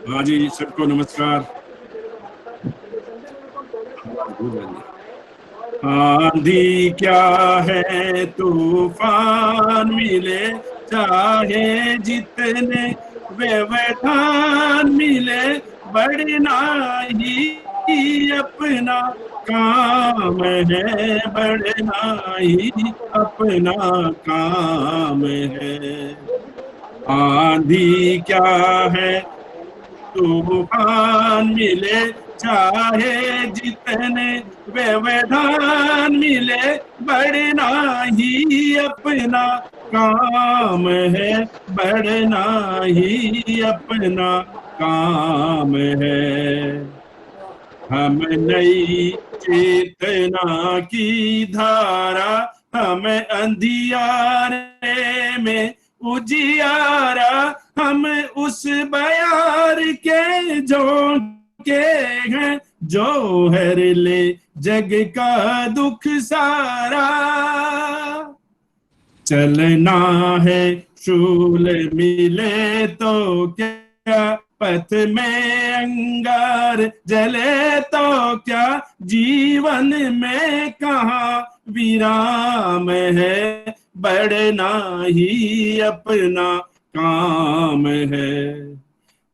हाँ जी, सबको नमस्कार। आंधी क्या है, तूफान मिले, चाहे जितने व्यवधान मिले, बढ़ना ही अपना काम है, बढ़ना ही अपना काम है। आंधी क्या है, तूफान मिले, चाहे जितने व्यवधान मिले, बढ़ना ही अपना काम है, बढ़ना ही अपना काम है। हम नई चेतना की धारा, हम अंधियारे में उजियारा, हम उस बयार के झोंके हैं, जो हर ले जग का दुख सारा। चलना है शूल मिले तो क्या, पथ में अंगार जले तो क्या, जीवन में कहाँ विराम है, बढ़ना ही अपना काम है।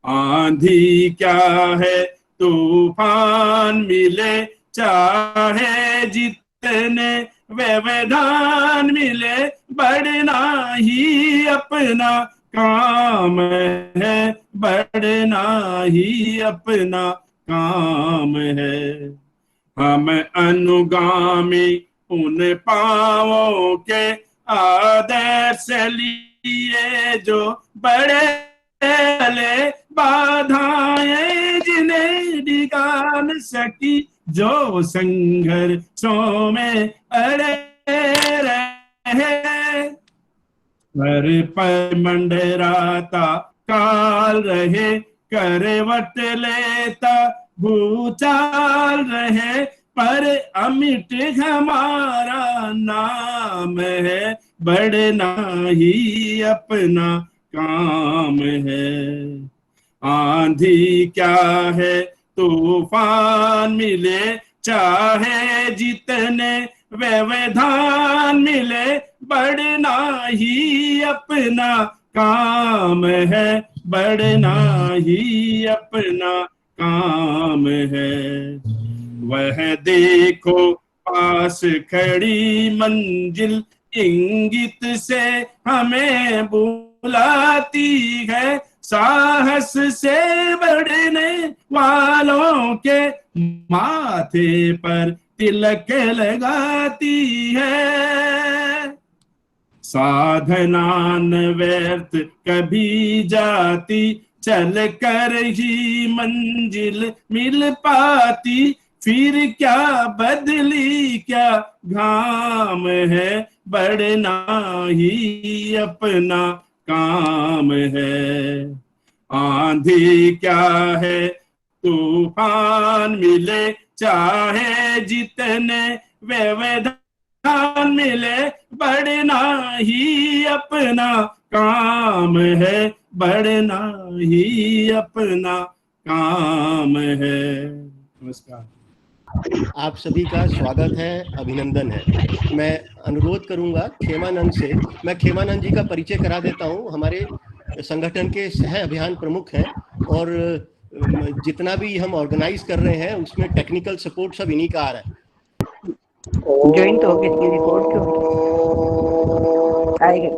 आंधी क्या है, तूफान मिले, चाहे जितने व्यवधान मिले, बढ़ना ही अपना काम है, बढ़ना ही अपना काम है। हम अनुगामी उन पांवों के आदर्श लिए, जो बड़े चले, बाधाएं जिन्हें डिगा न सकी, जो संघर्षों में अड़े रहे। पर मंडराता काल रहे, करवट लेता भूचाल रहे, पर अमिट हमारा नाम है, बढ़ना ही अपना काम है। आंधी क्या है, तूफान मिले, चाहे जितने व्यवधान मिले, बढ़ना ही अपना काम है, बढ़ना ही अपना काम है। वह देखो पास खड़ी मंजिल, इंगित से हमें बुलाती है, साहस से बढ़ने वालों के माथे पर तिलक लगाती है। साधना न व्यर्थ कभी जाती, चल कर ही मंजिल मिल पाती, फिर क्या बदली क्या घाम है, बढ़ना ही अपना काम है। आंधी क्या है, तूफान मिले, चाहे जितने व्यवधान मिले, बढ़ना ही अपना काम है, बढ़ना ही अपना काम है। नमस्कार। आप सभी का स्वागत है, अभिनंदन है। मैं अनुरोध करूंगा खेमानंद से, मैं खेमानंद जी का परिचय करा देता हूं। हमारे संगठन के सह अभियान प्रमुख हैं और जितना भी हम ऑर्गेनाइज कर रहे हैं उसमें टेक्निकल सपोर्ट सब इन्हीं का आ रहा है। ज्वाइन तो होगी इसकी रिपोर्ट क्यों आएगी?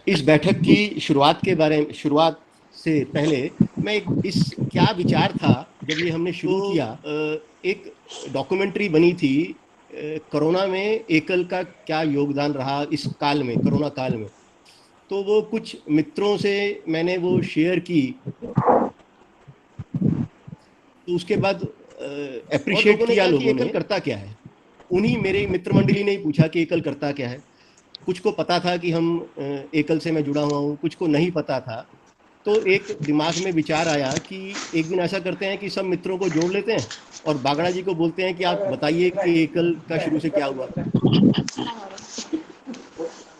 इस बैठक की शुरुआत से पहले मैं इस क्या विचार था जब ये हमने शुरू किया। एक डॉक्यूमेंट्री बनी थी, कोरोना में एकल का क्या योगदान रहा इस काल में, कोरोना काल में। तो वो कुछ मित्रों से मैंने वो शेयर की। तो उसके बाद अप्रिशिएट किया लोगों ने एकल करता क्या है। उन्हीं मेरे मित्र मंडली ने ही पूछा कि एकल करता क्या है। कुछ को पता था कि हम एकल से मैं जुड़ा हुआ हूँ, कुछ को नहीं पता था। तो एक दिमाग में विचार आया कि एक दिन ऐसा करते हैं कि सब मित्रों को जोड़ लेते हैं और बागड़ा जी को बोलते हैं कि आप बताइए कि एकल का शुरू से क्या हुआ।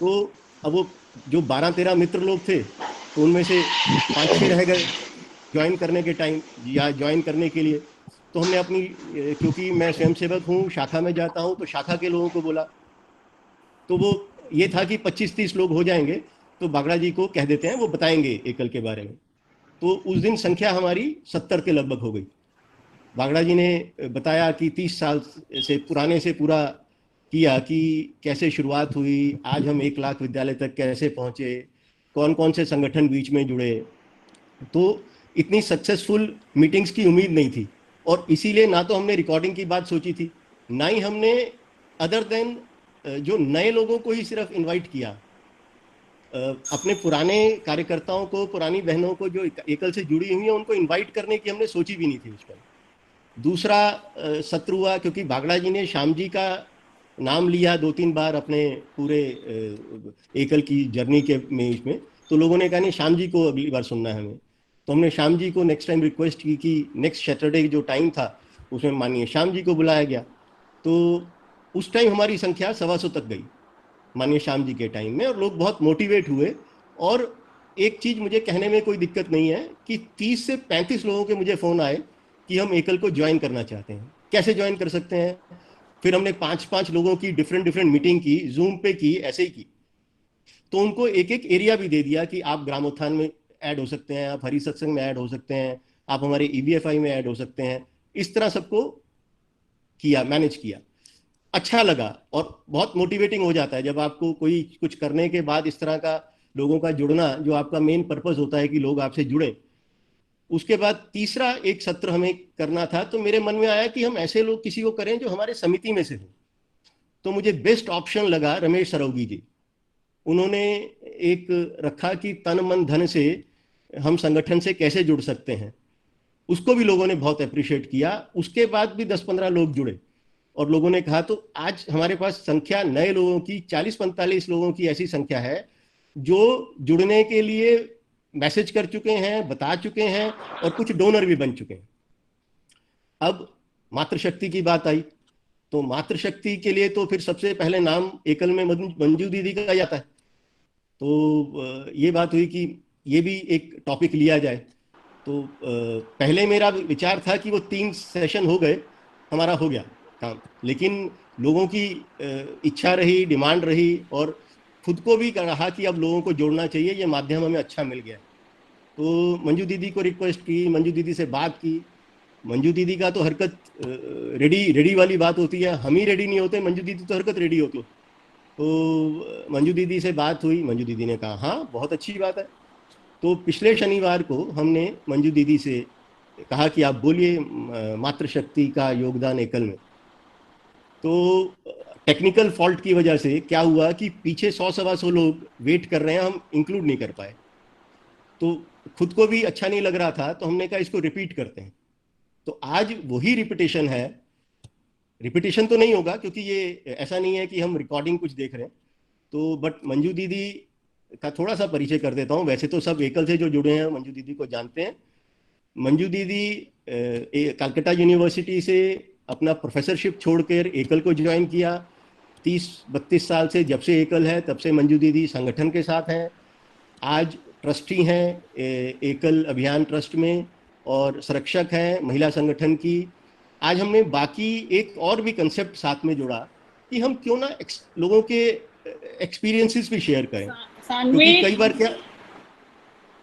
तो अब वो जो 12-13 मित्र लोग थे तो उनमें से 5-6 रह गए ज्वाइन करने के टाइम या ज्वाइन करने के लिए। तो हमने अपनी, क्योंकि मैं स्वयंसेवक हूँ, शाखा में जाता हूँ, तो शाखा के लोगों को बोला। तो वो ये था कि 25-30 लोग हो जाएंगे तो बागड़ा जी को कह देते हैं, वो बताएंगे एकल के बारे में। तो उस दिन संख्या हमारी 70 के लगभग हो गई। बागड़ा जी ने बताया कि 30 साल से पुराने से पूरा किया कि कैसे शुरुआत हुई, आज हम 1 लाख विद्यालय तक कैसे पहुंचे, कौन कौन से संगठन बीच में जुड़े। तो इतनी सक्सेसफुल मीटिंग्स की उम्मीद नहीं थी और इसीलिए ना तो हमने रिकॉर्डिंग की बात सोची थी, ना ही हमने अदर देन जो नए लोगों को ही सिर्फ इनवाइट किया। अपने पुराने कार्यकर्ताओं को, पुरानी बहनों को जो एकल से जुड़ी हुई हैं, उनको इनवाइट करने की हमने सोची भी नहीं थी उस टाइम। दूसरा सत्र हुआ क्योंकि बागड़ा जी ने श्याम जी का नाम लिया 2-3 बार अपने पूरे एकल की जर्नी के में इसमें। तो लोगों ने कहा नहीं, श्याम जी को अगली बार सुनना है हमें। तो हमने श्याम जी को नेक्स्ट टाइम रिक्वेस्ट की कि नेक्स्ट सैटरडे जो टाइम था उसमें माननीय श्याम जी को बुलाया गया। तो उस टाइम हमारी संख्या 125 तक गई माननीय श्याम जी के टाइम में, और लोग बहुत मोटिवेट हुए। और एक चीज मुझे कहने में कोई दिक्कत नहीं है कि 30 से 35 लोगों के मुझे फोन आए कि हम एकल को ज्वाइन करना चाहते हैं, कैसे ज्वाइन कर सकते हैं। फिर हमने 5-5 लोगों की डिफरेंट मीटिंग की, जूम पे की, ऐसे ही की। तो उनको एक एक एरिया भी दे दिया कि आप ग्रामोत्थान में ऐड हो सकते हैं, आप हरि सत्संग में ऐड हो सकते हैं, आप हमारे EBFI में ऐड हो सकते हैं। इस तरह सबको किया, मैनेज किया। अच्छा लगा और बहुत मोटिवेटिंग हो जाता है जब आपको कोई कुछ करने के बाद इस तरह का लोगों का जुड़ना, जो आपका मेन पर्पस होता है कि लोग आपसे जुड़े। उसके बाद तीसरा एक सत्र हमें करना था, तो मेरे मन में आया कि हम ऐसे लोग किसी को करें जो हमारे समिति में से हो। तो मुझे बेस्ट ऑप्शन लगा रमेश सरौगी जी। उन्होंने एक रखा कि तन मन धन से हम संगठन से कैसे जुड़ सकते हैं। उसको भी लोगों ने बहुत अप्रिशिएट किया। उसके बाद भी 10-15 लोग जुड़े और लोगों ने कहा, तो आज हमारे पास संख्या नए लोगों की 40-45 लोगों की ऐसी संख्या है जो जुड़ने के लिए मैसेज कर चुके हैं, बता चुके हैं और कुछ डोनर भी बन चुके हैं। अब मातृशक्ति की बात आई, तो मातृशक्ति के लिए तो फिर सबसे पहले नाम एकल में मंजू दीदी का जाता है। तो ये बात हुई कि ये भी एक टॉपिक लिया जाए। तो पहले मेरा विचार था कि वो 3 सेशन हो गए, हमारा हो गया काम, लेकिन लोगों की इच्छा रही, डिमांड रही और खुद को भी कहा कि अब लोगों को जोड़ना चाहिए, ये माध्यम हमें अच्छा मिल गया। तो मंजू दीदी को रिक्वेस्ट की, मंजू दीदी से बात की। मंजू दीदी का तो हरकत रेडी वाली बात होती है, हम ही रेडी नहीं होते, मंजू दीदी तो हरकत रेडी होती है। तो मंजू दीदी से बात हुई, मंजू दीदी ने कहा हाँ बहुत अच्छी बात है। तो पिछले शनिवार को हमने मंजू दीदी से कहा कि आप बोलिए मातृशक्ति का योगदान एकल में। तो टेक्निकल फॉल्ट की वजह से क्या हुआ कि पीछे 100-125 लोग वेट कर रहे हैं, हम इंक्लूड नहीं कर पाए। तो खुद को भी अच्छा नहीं लग रहा था, तो हमने कहा इसको रिपीट करते हैं। तो आज वही रिपीटेशन है। रिपीटेशन तो नहीं होगा क्योंकि ये ऐसा नहीं है कि हम रिकॉर्डिंग कुछ देख रहे हैं। तो बट मंजू दीदी का थोड़ा सा परिचय कर देता हूँ। वैसे तो सब एकल से जो जुड़े हैं मंजू दीदी को जानते हैं। मंजू दीदी कलकत्ता यूनिवर्सिटी से अपना प्रोफेसरशिप छोड़कर एकल को ज्वाइन किया। 30-32 साल से, जब से एकल है तब से मंजू दीदी संगठन के साथ हैं। आज ट्रस्टी हैं एकल अभियान ट्रस्ट में और संरक्षक हैं महिला संगठन की। आज हमने बाकी एक और भी कंसेप्ट साथ में जोड़ा कि हम क्यों ना लोगों के एक्सपीरियंसेस भी शेयर करें।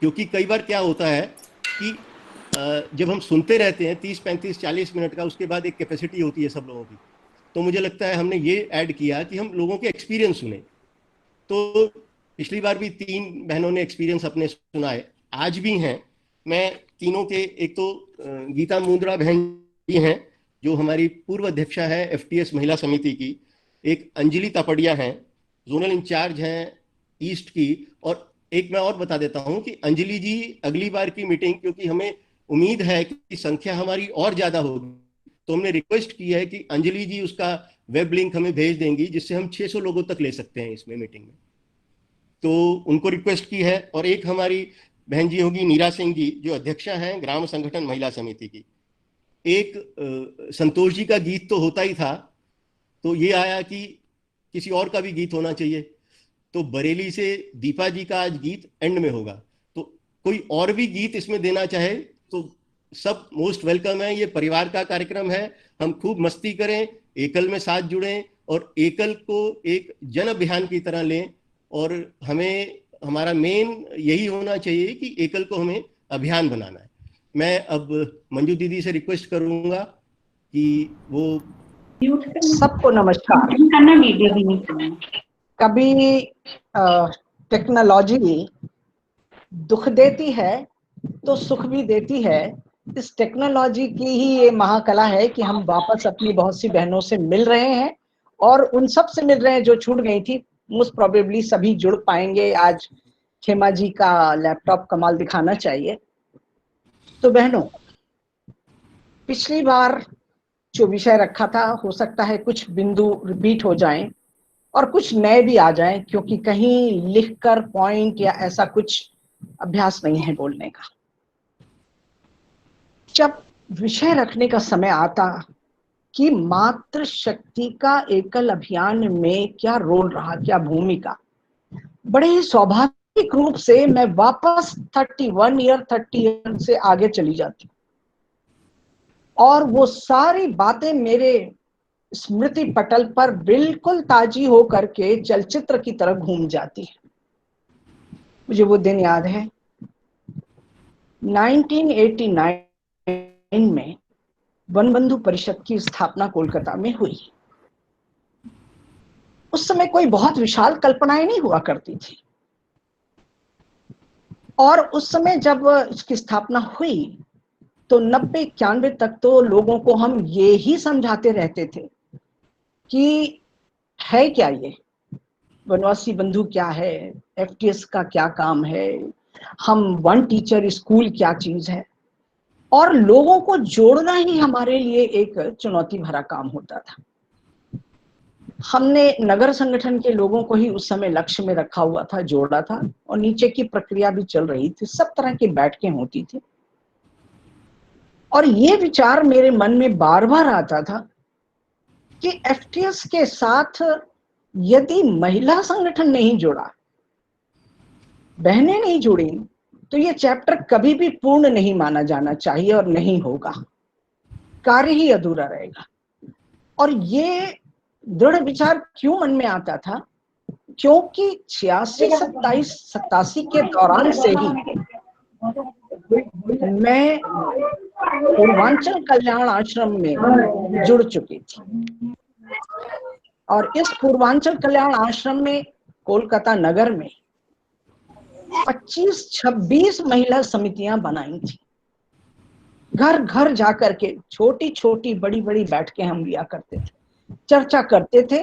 क्योंकि कई बार क्या होता है कि जब हम सुनते रहते हैं 30-35-40 मिनट का, उसके बाद एक कैपेसिटी होती है सब लोगों की। तो मुझे लगता है हमने ये ऐड किया कि हम लोगों के एक्सपीरियंस सुने। तो पिछली बार भी 3 बहनों ने एक्सपीरियंस अपने सुनाए, आज भी हैं। मैं तीनों के, एक तो गीता मुंद्रा बहन जी हैं जो हमारी पूर्व अध्यक्षा है FTS महिला समिति की, एक अंजलि तापड़िया हैं जोनल इंचार्ज हैं ईस्ट की, और एक मैं और बता देता हूं कि अंजलि जी अगली बार की मीटिंग, क्योंकि हमें उम्मीद है कि संख्या हमारी और ज्यादा होगी, तो हमने रिक्वेस्ट की है कि अंजलि जी उसका वेब लिंक हमें भेज देंगी, जिससे हम 600 लोगों तक ले सकते हैं इसमें मीटिंग में। तो उनको रिक्वेस्ट की है। और एक हमारी बहन जी होगी नीरा सिंह जी, जो अध्यक्षा हैं ग्राम संगठन महिला समिति की। एक संतोष जी का गीत तो होता ही था, तो ये आया कि किसी और का भी गीत होना चाहिए, तो बरेली से दीपा जी का आज गीत एंड में होगा। तो कोई और भी गीत इसमें देना चाहे तो सब मोस्ट वेलकम है। ये परिवार का कार्यक्रम है, हम खूब मस्ती करें, एकल में साथ जुड़ें और एकल को एक जन अभियान की तरह लें। और हमें हमारा मेन यही होना चाहिए कि एकल को हमें अभियान बनाना है। मैं अब मंजू दीदी से रिक्वेस्ट करूंगा कि वो सबको नमस्कार। वीडियो भी नहीं करना। कभी टेक्नोलॉजी दुख देती है तो सुख भी देती है। इस टेक्नोलॉजी की ही ये महाकला है कि हम वापस अपनी बहुत सी बहनों से मिल रहे हैं और उन सब से मिल रहे हैं जो छूट गई थी। मोस्ट प्रोबेबली सभी जुड़ पाएंगे। आज खेमा जी का लैपटॉप कमाल दिखाना चाहिए। तो बहनों, पिछली बार जो विषय रखा था, हो सकता है कुछ बिंदु रिपीट हो जाएं और कुछ नए भी आ जाएं, क्योंकि कहीं लिखकर पॉइंट या ऐसा कुछ अभ्यास नहीं है बोलने का। जब विषय रखने का समय आता कि मातृशक्ति का एकल अभियान में क्या रोल रहा, क्या भूमिका, बड़े ही स्वाभाविक रूप से मैं वापस 30 ईयर से आगे चली जाती और वो सारी बातें मेरे स्मृति पटल पर बिल्कुल ताजी हो करके चलचित्र की तरह घूम जाती है। मुझे वो दिन याद है 1989 में वनबंधु परिषद की स्थापना कोलकाता में हुई। उस समय कोई बहुत विशाल कल्पनाएं नहीं हुआ करती थी और उस समय जब इसकी स्थापना हुई तो 90-91 तक तो लोगों को हम ये ही समझाते रहते थे कि है क्या ये वनवासी बंधु, क्या है एफटीएस का, क्या काम है, हम वन टीचर स्कूल क्या चीज है। और लोगों को जोड़ना ही हमारे लिए एक चुनौती भरा काम होता था। हमने नगर संगठन के लोगों को ही उस समय लक्ष्य में रखा हुआ था, जोड़ा था और नीचे की प्रक्रिया भी चल रही थी, सब तरह की बैठकें होती थी। और ये विचार मेरे मन में बार बार आता था कि एफटीएस के साथ यदि महिला संगठन नहीं जुड़ा, बहनें नहीं जुड़ी, तो ये चैप्टर कभी भी पूर्ण नहीं माना जाना चाहिए और नहीं होगा, कार्य ही अधूरा रहेगा। और ये दृढ़ विचार क्यों मन में आता था, क्योंकि 86-87 के दौरान से ही मैं पूर्वांचल कल्याण आश्रम में जुड़ चुकी थी और इस पूर्वांचल कल्याण आश्रम में कोलकाता नगर में 25-26 महिला समितियां बनाई थी। घर घर जाकर के छोटी छोटी बड़ी बड़ी बैठकें हम लिया करते थे, चर्चा करते थे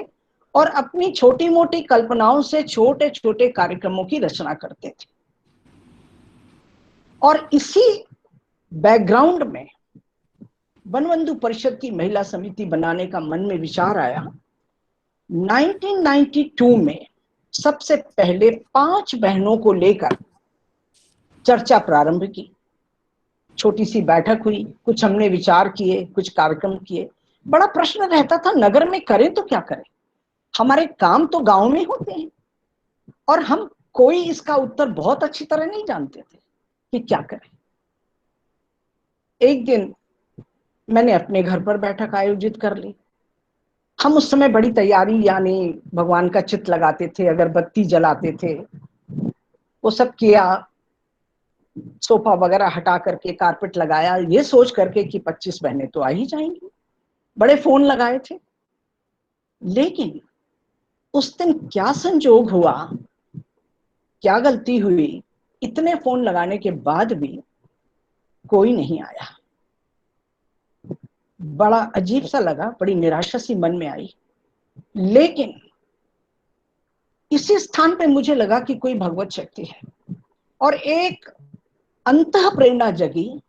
और अपनी छोटी मोटी कल्पनाओं से छोटे छोटे कार्यक्रमों की रचना करते थे। और इसी बैकग्राउंड में वनबंधु परिषद की महिला समिति बनाने का मन में विचार आया। 1992 में सबसे पहले 5 बहनों को लेकर चर्चा प्रारंभ की। छोटी सी बैठक हुई, कुछ हमने विचार किए, कुछ कार्यक्रम किए। बड़ा प्रश्न रहता था नगर में करें तो क्या करें, हमारे काम तो गांव में होते हैं और हम कोई इसका उत्तर बहुत अच्छी तरह नहीं जानते थे कि क्या करें। एक दिन मैंने अपने घर पर बैठक आयोजित कर ली। हम उस समय बड़ी तैयारी, यानी भगवान का चित्र लगाते थे, अगरबत्ती जलाते थे, वो सब किया, सोफा वगैरह हटा करके कारपेट लगाया, ये सोच करके कि 25 बहनें तो आ ही जाएंगी। बड़े फोन लगाए थे, लेकिन उस दिन क्या संजोग हुआ, क्या गलती हुई, इतने फोन लगाने के बाद भी कोई नहीं आया। बड़ा अजीब सा लगा, बड़ी निराशा सी मन में आई। लेकिन इसी स्थान पे मुझे लगा कि कोई भगवत शक्ति है और एक अंतः प्रेरणा जगी।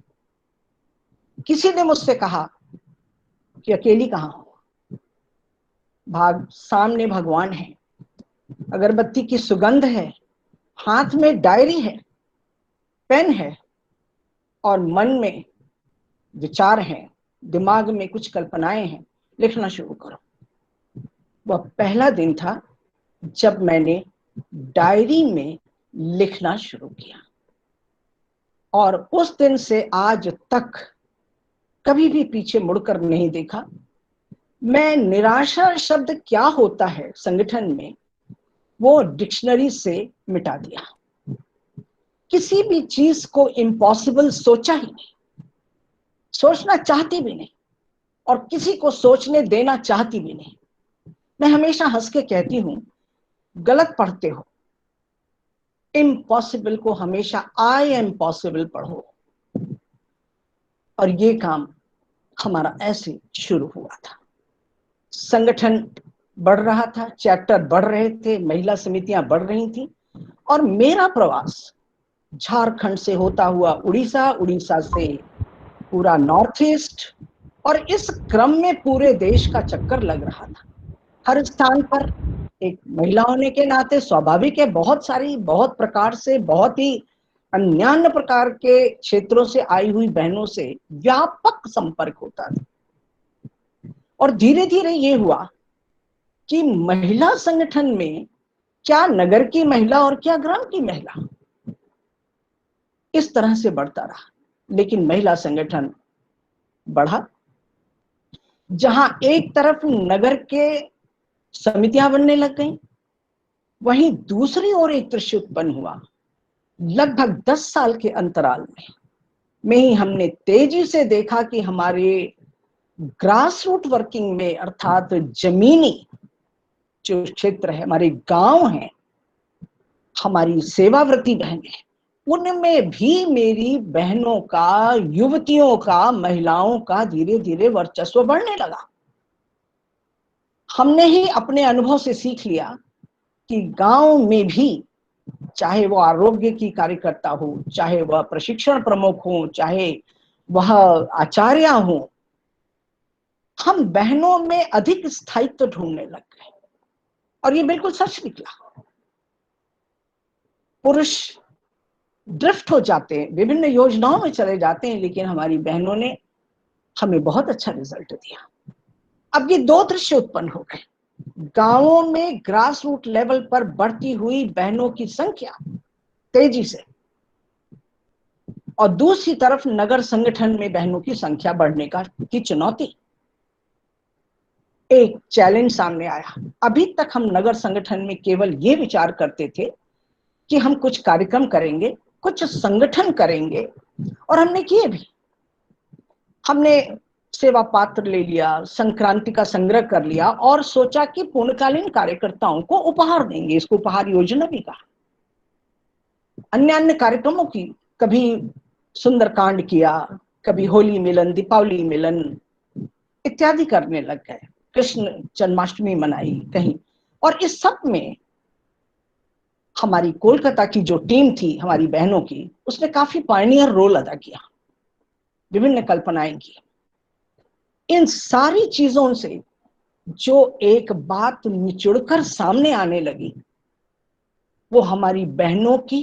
किसी ने मुझसे कहा कि अकेली कहाँ हो, सामने भगवान है, अगरबत्ती की सुगंध है, हाथ में डायरी है, पेन है और मन में विचार हैं, दिमाग में कुछ कल्पनाएं हैं, लिखना शुरू करो। वह पहला दिन था जब मैंने डायरी में लिखना शुरू किया और उस दिन से आज तक कभी भी पीछे मुड़कर नहीं देखा। मैं निराशा शब्द क्या होता है संगठन में वो डिक्शनरी से मिटा दिया। किसी भी चीज को इम्पॉसिबल सोचा ही नहीं, सोचना चाहती भी नहीं और किसी को सोचने देना चाहती भी नहीं। मैं हमेशा हंस के कहती हूं, गलत पढ़ते हो, इम्पॉसिबल को हमेशा आई एम पॉसिबल पढ़ो। और ये काम हमारा ऐसे शुरू हुआ था। संगठन बढ़ रहा था, चैप्टर बढ़ रहे थे, महिला समितियां बढ़ रही थी और मेरा प्रवास झारखंड से होता हुआ उड़ीसा, उड़ीसा से पूरा नॉर्थ ईस्ट और इस क्रम में पूरे देश का चक्कर लग रहा था। हर स्थान पर एक महिला होने के नाते स्वाभाविक है बहुत प्रकार से, बहुत ही अन्यान्य प्रकार के क्षेत्रों से आई हुई बहनों से व्यापक संपर्क होता था। और धीरे धीरे ये हुआ कि महिला संगठन में क्या नगर की महिला और क्या ग्राम की महिला, इस तरह से बढ़ता रहा। लेकिन महिला संगठन बढ़ा, जहां एक तरफ नगर के समितियां बनने लग गई, वहीं दूसरी ओर एक दृश्य उत्पन्न हुआ। लगभग 10 साल के अंतराल में ही हमने तेजी से देखा कि हमारे ग्रास रूट वर्किंग में, अर्थात जमीनी जो क्षेत्र है, हमारे गांव हैं, हमारी सेवाव्रती बहनें, उनमें भी मेरी बहनों का, युवतियों का, महिलाओं का धीरे धीरे वर्चस्व बढ़ने लगा। हमने ही अपने अनुभव से सीख लिया कि गांव में भी, चाहे वो आरोग्य की कार्यकर्ता हो, चाहे वह प्रशिक्षण प्रमुख हो, चाहे वह आचार्य हो, हम बहनों में अधिक स्थायित्व ढूंढने लग गए। और ये बिल्कुल सच निकला। पुरुष ड्रिफ्ट हो जाते हैं, विभिन्न योजनाओं में चले जाते हैं, लेकिन हमारी बहनों ने हमें बहुत अच्छा रिजल्ट दिया। अब ये दो दृश्य उत्पन्न हो गए, गांवों में ग्रास रूट लेवल पर बढ़ती हुई बहनों की संख्या तेजी से, और दूसरी तरफ नगर संगठन में बहनों की संख्या बढ़ने की चुनौती। एक चैलेंज सामने आया। अभी तक हम नगर संगठन में केवल ये विचार करते थे कि हम कुछ कार्यक्रम करेंगे, कुछ संगठन करेंगे, और हमने किए भी। हमने सेवा पात्र ले लिया, संक्रांति का संग्रह कर लिया और सोचा कि पूर्णकालीन कार्यकर्ताओं को उपहार देंगे। इसको उपहार योजना भी कहा। अन्य अन्य कार्यक्रमों की, कभी सुंदरकांड किया, कभी होली मिलन, दीपावली मिलन इत्यादि करने लग गए। कृष्ण जन्माष्टमी मनाई कहीं। और इस सब में हमारी कोलकाता की जो टीम थी हमारी बहनों की, उसने काफी पायनियर रोल अदा किया, विभिन्न कल्पनाएं की। इन सारी चीजों से जो एक बात निचुड़कर सामने आने लगी, वो हमारी बहनों की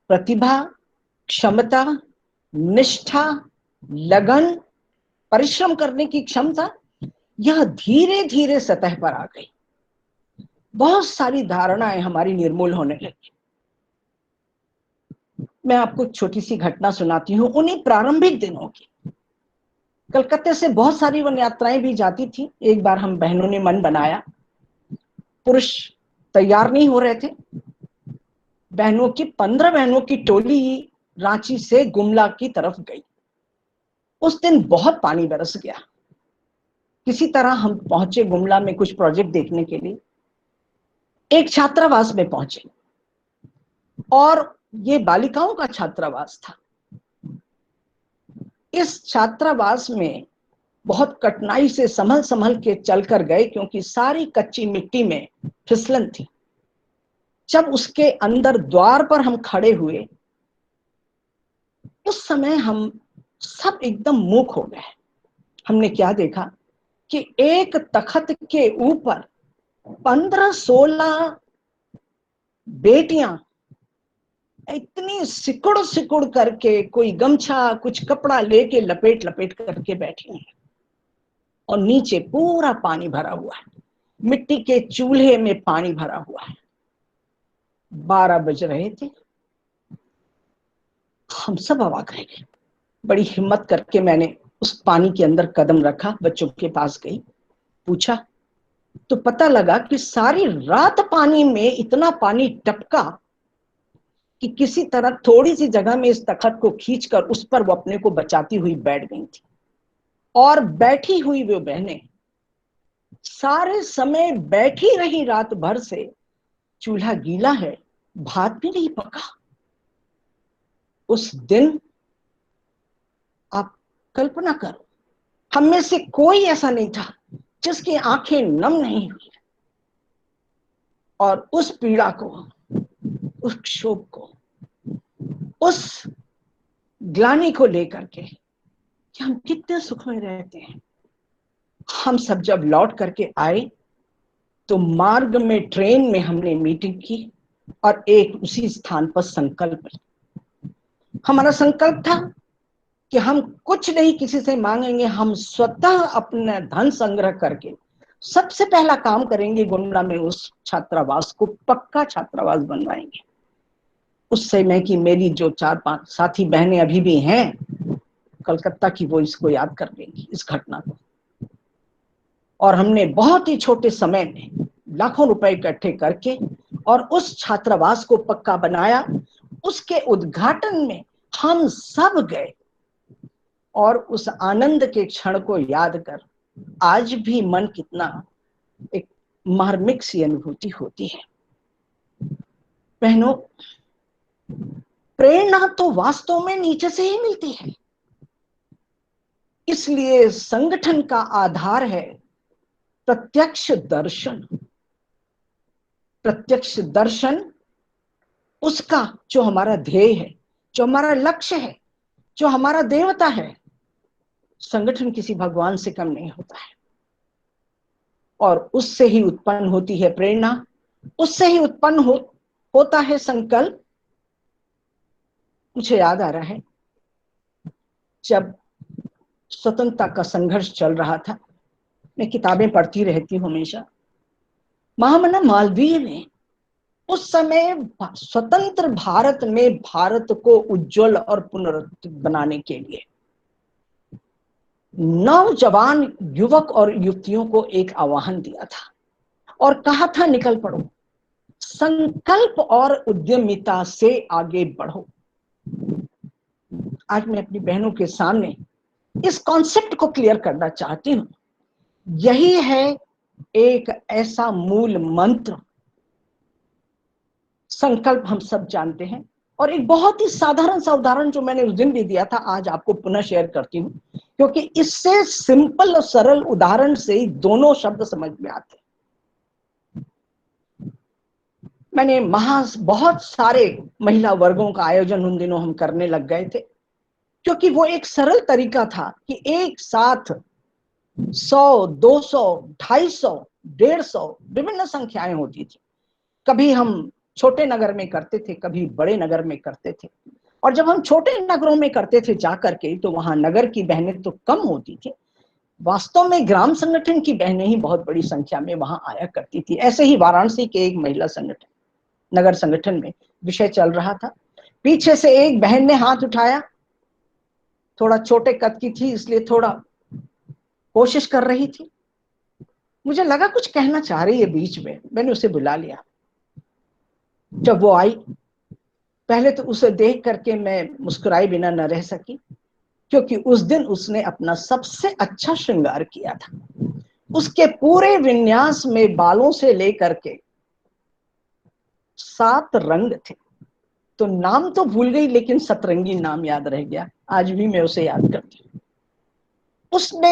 प्रतिभा, क्षमता, निष्ठा, लगन, परिश्रम करने की क्षमता, यह धीरे धीरे सतह पर आ गई। बहुत सारी धारणाएं हमारी निर्मूल होने लगी। मैं आपको छोटी सी घटना सुनाती हूँ उन्हीं प्रारंभिक दिनों की। कलकत्ते से बहुत सारी वन यात्राएं भी जाती थी। एक बार हम बहनों ने मन बनाया, पुरुष तैयार नहीं हो रहे थे, बहनों की 15 बहनों की टोली रांची से गुमला की तरफ गई। उस दिन बहुत पानी बरस गया। किसी तरह हम पहुंचे गुमला में कुछ प्रोजेक्ट देखने के लिए। एक छात्रावास में पहुंचे और ये बालिकाओं का छात्रावास था। इस छात्रावास में बहुत कठिनाई से संभल संभल के चलकर गए, क्योंकि सारी कच्ची मिट्टी में फिसलन थी। जब उसके अंदर द्वार पर हम खड़े हुए, उस समय हम सब एकदम मूक हो गए। हमने क्या देखा कि एक तखत के ऊपर 15-16 बेटियां इतनी सिकुड़ सिकुड़ करके, कोई गमछा कुछ कपड़ा लेके लपेट लपेट करके बैठी हैं, और नीचे पूरा पानी भरा हुआ है, मिट्टी के चूल्हे में पानी भरा हुआ है। 12 बज रहे थे। हम सब अवाक रह गए। बड़ी हिम्मत करके मैंने उस पानी के अंदर कदम रखा, बच्चों के पास गई, पूछा तो पता लगा कि सारी रात पानी में इतना पानी टपका कि किसी तरह थोड़ी सी जगह में इस तखत को खींचकर उस पर वो अपने को बचाती हुई बैठ गई थी। और बैठी हुई वो बहनें सारे समय बैठी रही रात भर से। चूल्हा गीला है, भात भी नहीं पका। उस दिन आप कल्पना करो, हम में से कोई ऐसा नहीं था जिसकी आंखें नम नहीं हुई। और उस पीड़ा को, उस क्षोभ को, उस ग्लानि को लेकर के कि हम कितने सुख में रहते हैं। हम सब जब लौट करके आए तो मार्ग में ट्रेन में हमने मीटिंग की और एक उसी स्थान पर संकल्प। हमारा संकल्प था कि हम कुछ नहीं किसी से मांगेंगे, हम स्वतः अपना धन संग्रह करके सबसे पहला काम करेंगे, गोंडा में उस छात्रावास को पक्का छात्रावास बनवाएंगे। उस समय की मेरी जो 4-5 साथी बहनें अभी भी हैं कलकत्ता की, वो इसको याद कर लेंगी, इस घटना को। और हमने बहुत ही छोटे समय में लाखों रुपए इकट्ठे करके और उस छात्रावास को पक्का बनाया। उसके उद्घाटन में हम सब गए और उस आनंद के क्षण को याद कर आज भी मन कितना एक मार्मिक सी अनुभूति होती है। बहनों, प्रेरणा तो वास्तव में नीचे से ही मिलती है। इसलिए संगठन का आधार है प्रत्यक्ष दर्शन। प्रत्यक्ष दर्शन उसका जो हमारा ध्येय है, जो हमारा लक्ष्य है, जो हमारा देवता है। संगठन किसी भगवान से कम नहीं होता है। और उससे ही उत्पन्न होती है प्रेरणा, उससे ही उत्पन्न होता है संकल्प। मुझे याद आ रहा है, जब स्वतंत्रता का संघर्ष चल रहा था, मैं किताबें पढ़ती रहती हूँ हमेशा। महामना मालवीय ने उस समय स्वतंत्र भारत में भारत को उज्जवल और पुनरुत्थित बनाने के लिए नौजवान युवक और युवतियों को एक आह्वान दिया था और कहा था, निकल पड़ो, संकल्प और उद्यमिता से आगे बढ़ो। आज मैं अपनी बहनों के सामने इस कॉन्सेप्ट को क्लियर करना चाहती हूं। यही है एक ऐसा मूल मंत्र। संकल्प हम सब जानते हैं, और एक बहुत ही साधारण सा उदाहरण जो मैंने उस दिन भी दिया था, आज आपको पुनः शेयर करती हूं, क्योंकि इससे सिंपल और सरल उदाहरण से ही दोनों शब्द समझ में आते हैं। मैंने बहुत सारे महिला वर्गों का आयोजन उन दिनों हम करने लग गए थे, क्योंकि वो एक सरल तरीका था कि एक साथ 100, 200, 250, 150 विभिन्न संख्याएं होती थी। कभी हम छोटे नगर में करते थे, कभी बड़े नगर में करते थे। और जब हम छोटे नगरों में करते थे जाकर के, तो वहां नगर की बहनें तो कम होती थी, वास्तव में ग्राम संगठन की बहनें ही बहुत बड़ी संख्या में वहां आया करती थी। ऐसे ही वाराणसी के एक महिला संगठन, नगर संगठन में विषय चल रहा था। पीछे से एक बहन ने हाथ उठाया, थोड़ा छोटे कद की थी इसलिए थोड़ा कोशिश कर रही थी। मुझे लगा कुछ कहना चाह रही है बीच में, मैंने उसे बुला लिया। जब वो आई, पहले तो उसे देख करके मैं मुस्कुराए बिना न रह सकी, क्योंकि उस दिन उसने अपना सबसे अच्छा श्रृंगार किया था। उसके पूरे विन्यास में बालों से लेकर के 7 रंग थे। तो नाम तो भूल गई, लेकिन सतरंगी नाम याद रह गया। आज भी मैं उसे याद करती हूँ। उसने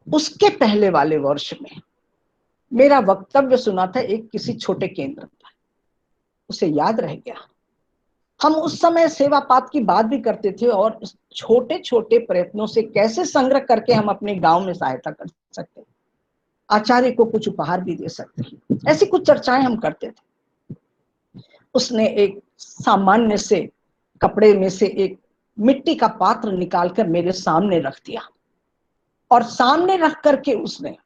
उसके पहले वाले वर्ष में मेरा वक्तव्य सुना था एक किसी छोटे केंद्र पर, उसे याद रह गया। हम उस समय सेवा पात की बात भी करते थे और छोटे छोटे प्रयत्नों से कैसे संग्रह करके हम अपने गांव में सहायता कर सकते, आचार्य को कुछ उपहार भी दे सकते, ऐसी कुछ चर्चाएं हम करते थे। उसने एक सामान्य से कपड़े में से एक मिट्टी का पात्र निकालकर मेरे सामने रख दिया और सामने रख करके उसने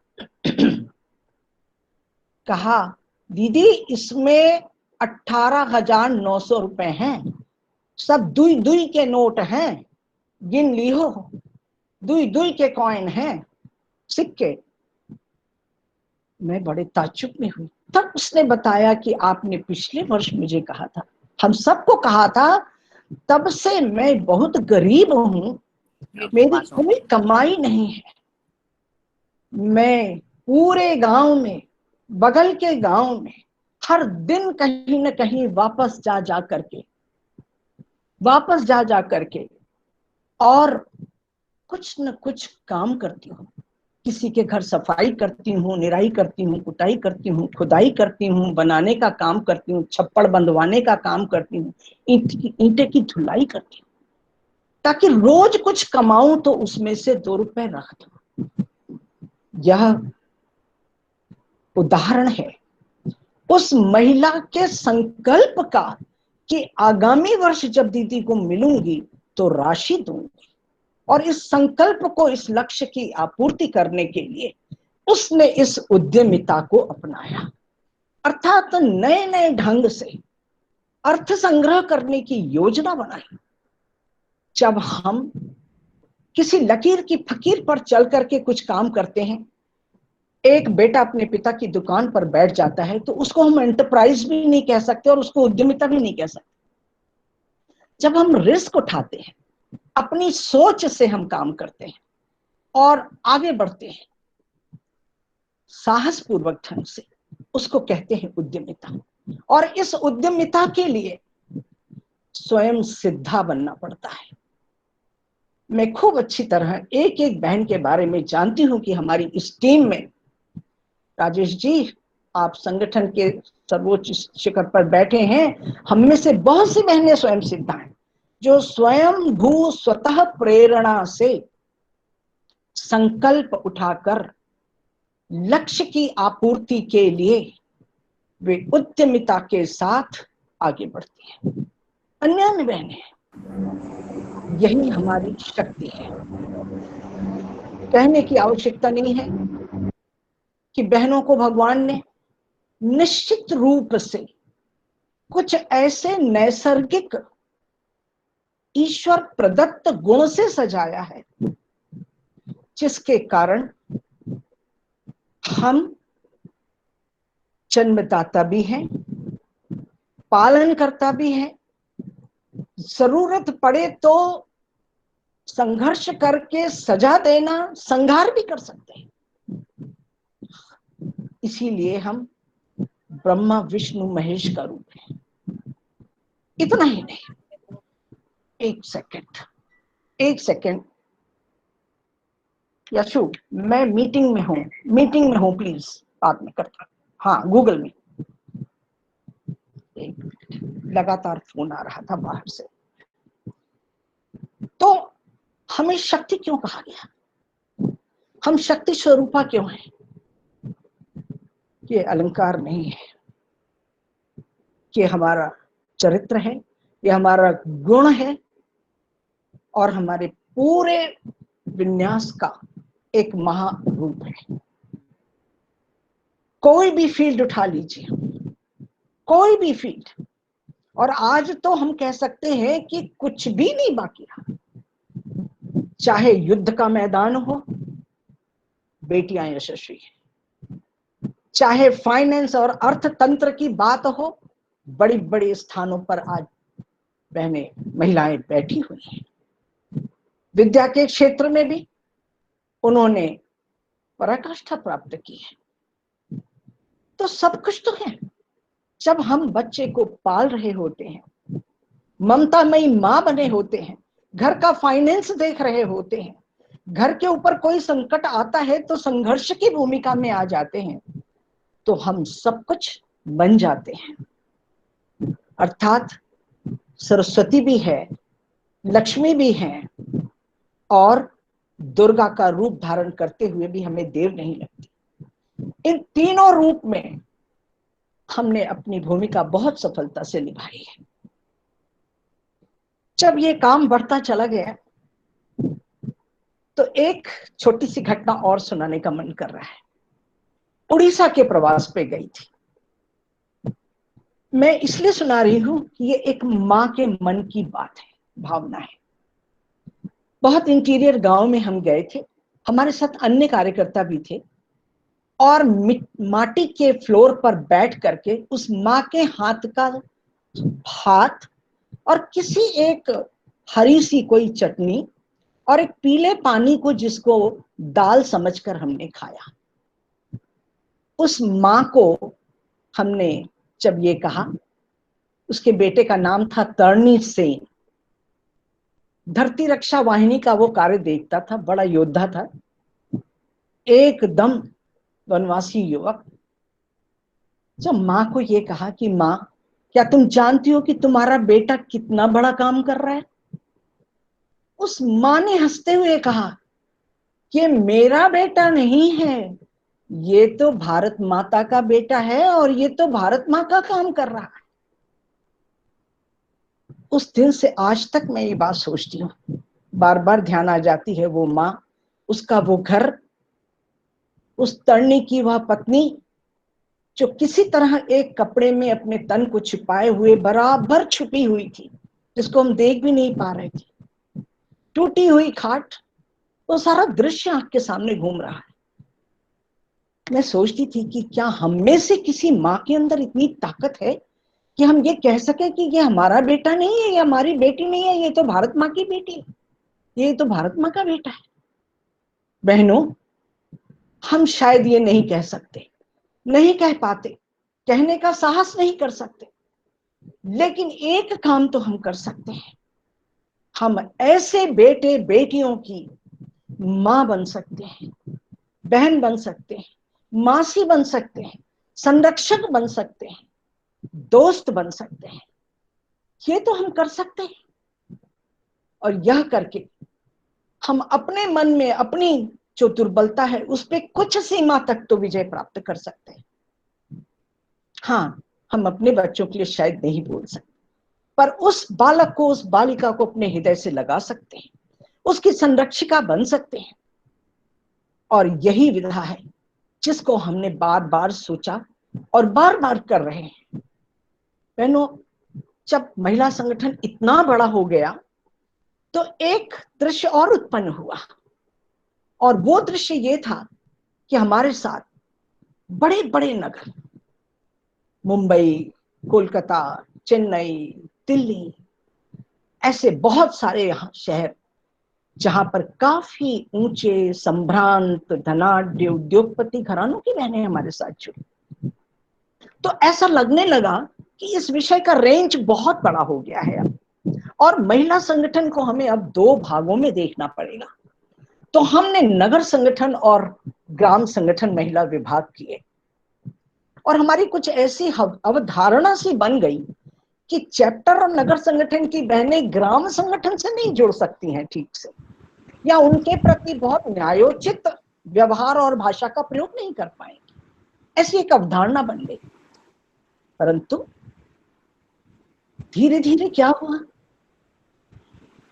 कहा, दीदी इसमें 18,900 रुपए हैं, सब दुई दुई के नोट हैं, गिन लियो, दुई दुई के कॉइन हैं, सिक्के। मैं बड़े ताज्जुब में हुई। तब उसने बताया कि आपने पिछले वर्ष मुझे कहा था, हम सबको कहा था, तब से मैं बहुत गरीब हूं, मेरी कोई कमाई नहीं है, मैं पूरे गांव में, बगल के गांव में हर दिन कहीं न कहीं वापस जा करके और कुछ न कुछ काम करती हूँ, किसी के घर सफाई करती हूँ, निराई करती हूँ, कुटाई करती हूँ, खुदाई करती हूँ, बनाने का काम करती हूँ, छप्पड़ बंधवाने का काम करती हूँ, ईंटे की धुलाई करती हूँ, ताकि रोज कुछ कमाऊं तो उसमें से 2 रुपए रख दूं। यह उदाहरण है उस महिला के संकल्प का कि आगामी वर्ष जब दीदी को मिलूंगी तो राशि दूंगी, और इस संकल्प को, इस लक्ष्य की आपूर्ति करने के लिए उसने इस उद्यमिता को अपनाया, अर्थात नए नए ढंग से अर्थ संग्रह करने की योजना बनाई। जब हम किसी लकीर की फकीर पर चल करके कुछ काम करते हैं, एक बेटा अपने पिता की दुकान पर बैठ जाता है तो उसको हम एंटरप्राइज भी नहीं कह सकते और उसको उद्यमिता भी नहीं कह सकते। जब हम रिस्क उठाते हैं, अपनी सोच से हम काम करते हैं और आगे बढ़ते हैं साहस पूर्वक ढंग से, उसको कहते हैं उद्यमिता। और इस उद्यमिता के लिए स्वयं सिद्धा बनना पड़ता है। मैं खूब अच्छी तरह एक एक बहन के बारे में जानती हूं कि हमारी इस टीम में, राजेश जी आप संगठन के सर्वोच्च शिखर पर बैठे हैं, हम में से बहुत सी बहनें स्वयं सिद्धा हैं, जो स्वयं भू स्वतः प्रेरणा से संकल्प उठाकर लक्ष्य की आपूर्ति के लिए वे उद्यमिता के साथ आगे बढ़ती हैं। अन्य बहनें, यही हमारी शक्ति है। कहने की आवश्यकता नहीं है कि बहनों को भगवान ने निश्चित रूप से कुछ ऐसे नैसर्गिक ईश्वर प्रदत्त गुण से सजाया है जिसके कारण हम जन्मदाता भी हैं, पालनकर्ता भी हैं, जरूरत पड़े तो संघर्ष करके सजा देना, संहार भी कर सकते हैं। इसीलिए हम ब्रह्मा विष्णु महेश का रूप है। इतना ही नहीं, एक सेकंड यशु, मैं मीटिंग में हूं, प्लीज बाद में करता हूं। हाँ, गूगल में। एक मिनट, लगातार फोन आ रहा था बाहर से। तो हमें शक्ति क्यों कहा गया? हम शक्ति स्वरूपा क्यों हैं? ये अलंकार नहीं है, ये हमारा चरित्र है, ये हमारा गुण है और हमारे पूरे विन्यास का एक महारूप है। कोई भी फील्ड उठा लीजिए, कोई भी फील्ड, और आज तो हम कह सकते हैं कि कुछ भी नहीं बाकी रहा। चाहे युद्ध का मैदान हो, बेटियां यशस्वी हैं। चाहे फाइनेंस और अर्थतंत्र की बात हो, बड़ी बड़ी स्थानों पर आज बहनें, महिलाएं बैठी हुई हैं। विद्या के क्षेत्र में भी उन्होंने पराकाष्ठा प्राप्त की है। तो सब कुछ तो है। जब हम बच्चे को पाल रहे होते हैं, ममतामयी माँ बने होते हैं, घर का फाइनेंस देख रहे होते हैं, घर के ऊपर कोई संकट आता है तो संघर्ष की भूमिका में आ जाते हैं, तो हम सब कुछ बन जाते हैं। अर्थात सरस्वती भी है, लक्ष्मी भी है, और दुर्गा का रूप धारण करते हुए भी हमें देर नहीं लगती। इन तीनों रूप में हमने अपनी भूमिका बहुत सफलता से निभाई है। जब ये काम बढ़ता चला गया तो एक छोटी सी घटना और सुनाने का मन कर रहा है। उड़ीसा के प्रवास पे गई थी। मैं इसलिए सुना रही हूं कि ये एक माँ के मन की बात है, भावना है। बहुत इंटीरियर गांव में हम गए थे, हमारे साथ अन्य कार्यकर्ता भी थे, और माटी के फ्लोर पर बैठ करके उस माँ के हाथ का भात और किसी एक हरी सी कोई चटनी और एक पीले पानी को जिसको दाल समझकर हमने खाया। उस माँ को हमने जब ये कहा, उसके बेटे का नाम था तरणी सेन, धरती रक्षा वाहिनी का वो कार्य देखता था, बड़ा योद्धा था, एकदम वनवासी युवक। जब माँ को ये कहा कि माँ, क्या तुम जानती हो कि तुम्हारा बेटा कितना बड़ा काम कर रहा है? उस माँ ने हंसते हुए कहा कि मेरा बेटा नहीं है, ये तो भारत माता का बेटा है और ये तो भारत माँ का काम कर रहा है। उस दिन से आज तक मैं ये बात सोचती हूँ, बार बार ध्यान आ जाती है वो माँ, उसका वो घर, उस तरनी की वह पत्नी जो किसी तरह एक कपड़े में अपने तन को छिपाए हुए बराबर छुपी हुई थी, जिसको हम देख भी नहीं पा रहे थे। टूटी हुई खाट, वो सारा दृश्य आंख के सामने घूम रहा है। मैं सोचती थी कि क्या हम में से किसी माँ के अंदर इतनी ताकत है कि हम ये कह सके कि ये हमारा बेटा नहीं है, ये हमारी बेटी नहीं है, ये तो भारत माँ की बेटी है, ये तो भारत माँ का बेटा है। बहनों, हम शायद ये नहीं कह सकते, नहीं कह पाते, कहने का साहस नहीं कर सकते, लेकिन एक काम तो हम कर सकते हैं। हम ऐसे बेटे बेटियों की माँ बन सकते हैं, बहन बन सकते हैं, मासी बन सकते हैं, संरक्षक बन सकते हैं, दोस्त बन सकते हैं। ये तो हम कर सकते हैं। और यह करके हम अपने मन में अपनी जो दुर्बलता है उस पर कुछ सीमा तक तो विजय प्राप्त कर सकते हैं। हाँ, हम अपने बच्चों के लिए शायद नहीं बोल सकते, पर उस बालक को, उस बालिका को अपने हृदय से लगा सकते हैं, उसकी संरक्षिका बन सकते हैं। और यही विधा है जिसको हमने बार बार सोचा और बार बार कर रहे हैं। बहनों, जब महिला संगठन इतना बड़ा हो गया तो एक दृश्य और उत्पन्न हुआ, और वो दृश्य ये था कि हमारे साथ बड़े बड़े नगर, मुंबई, कोलकाता, चेन्नई, दिल्ली, ऐसे बहुत सारे यहाँ शहर जहां पर काफी ऊंचे संभ्रांत धनाढ्य उद्योगपति घरानों की बहनें हमारे साथ जुड़ी, तो ऐसा लगने लगा कि इस विषय का रेंज बहुत बड़ा हो गया है अब, और महिला संगठन को हमें अब दो भागों में देखना पड़ेगा। तो हमने नगर संगठन और ग्राम संगठन महिला विभाग किए, और हमारी कुछ ऐसी अवधारणा सी बन गई कि चैप्टर और नगर संगठन की बहनें ग्राम संगठन से नहीं जुड़ सकती हैं ठीक से, या उनके प्रति बहुत न्यायोचित व्यवहार और भाषा का प्रयोग नहीं कर पाएंगे, ऐसी एक अवधारणा बन गई। परंतु धीरे धीरे क्या हुआ,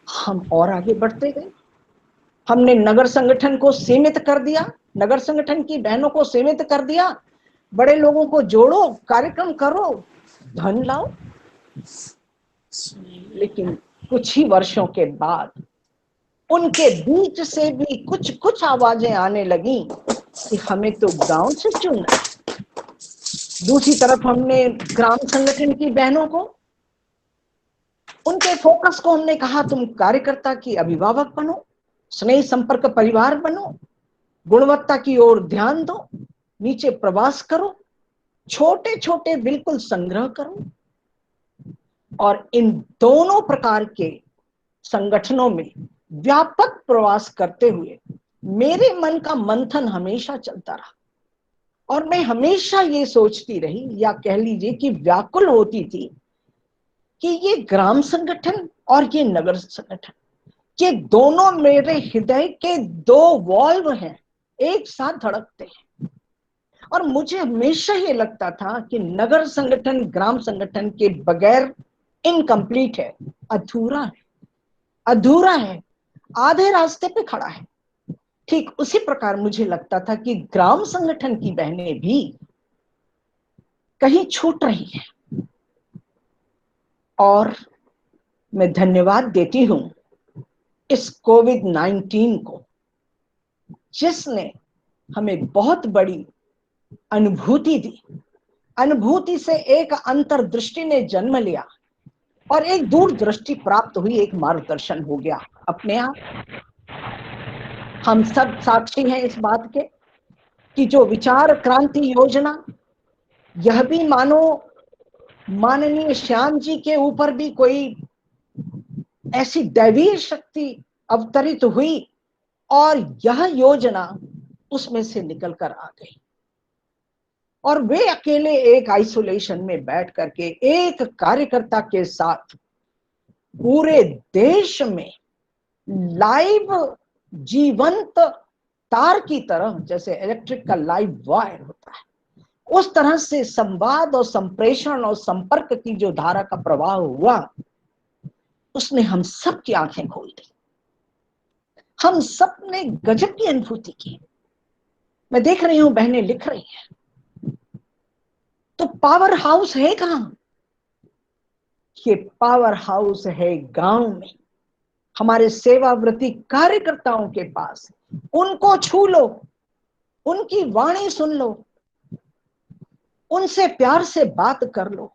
हम और आगे बढ़ते गए। हमने नगर संगठन को सीमित कर दिया, नगर संगठन की बहनों को सीमित कर दिया, बड़े लोगों को जोड़ो, कार्यक्रम करो, धन लाओ। लेकिन कुछ ही वर्षों के बाद उनके बीच से भी कुछ कुछ आवाजें आने लगी कि हमें तो गांव से चुनना है। दूसरी तरफ हमने ग्राम संगठन की बहनों को, उनके फोकस को हमने कहा, तुम कार्यकर्ता की अभिभावक बनो, स्नेह संपर्क परिवार बनो, गुणवत्ता की ओर ध्यान दो, नीचे प्रवास करो, छोटे छोटे बिल्कुल संग्रह करो। और इन दोनों प्रकार के संगठनों में व्यापक प्रवास करते हुए मेरे मन का मंथन हमेशा चलता रहा, और मैं हमेशा ये सोचती रही, या कह लीजिए कि व्याकुल होती थी कि ये ग्राम संगठन और ये नगर संगठन, ये दोनों मेरे हृदय के दो वॉल्व हैं, एक साथ धड़कते हैं। और मुझे हमेशा ये लगता था कि नगर संगठन ग्राम संगठन के बगैर इनकम्प्लीट है, अधूरा है, अधूरा है, आधे रास्ते पे खड़ा है। ठीक उसी प्रकार मुझे लगता था कि ग्राम संगठन की बहनें भी कहीं छूट रही हैं। और मैं धन्यवाद देती हूं इस कोविड-19 को, जिसने हमें बहुत बड़ी अनुभूति दी। अनुभूति से एक अंतर्दृष्टि ने जन्म लिया और एक दूरदृष्टि प्राप्त हुई, एक मार्गदर्शन हो गया अपने आप। हम सब साक्षी हैं इस बात के कि जो विचार क्रांति योजना, यह भी मानो माननीय श्याम जी के ऊपर भी कोई ऐसी दैवीय शक्ति अवतरित हुई और यह योजना उसमें से निकल कर आ गई। और वे अकेले एक आइसोलेशन में बैठ करके एक कार्यकर्ता के साथ पूरे देश में लाइव जीवंत तार की तरह, जैसे इलेक्ट्रिक का लाइव वायर होता है, उस तरह से संवाद और संप्रेषण और संपर्क की जो धारा का प्रवाह हुआ, उसने हम सब की आंखें खोल दी। हम सब ने गजब की अनुभूति की। मैं देख रही हूं बहनें लिख रही हैं, तो पावर हाउस है कहां? ये पावर हाउस है गांव में, हमारे सेवाव्रती कार्यकर्ताओं के पास। उनको छू लो, उनकी वाणी सुन लो, उनसे प्यार से बात कर लो।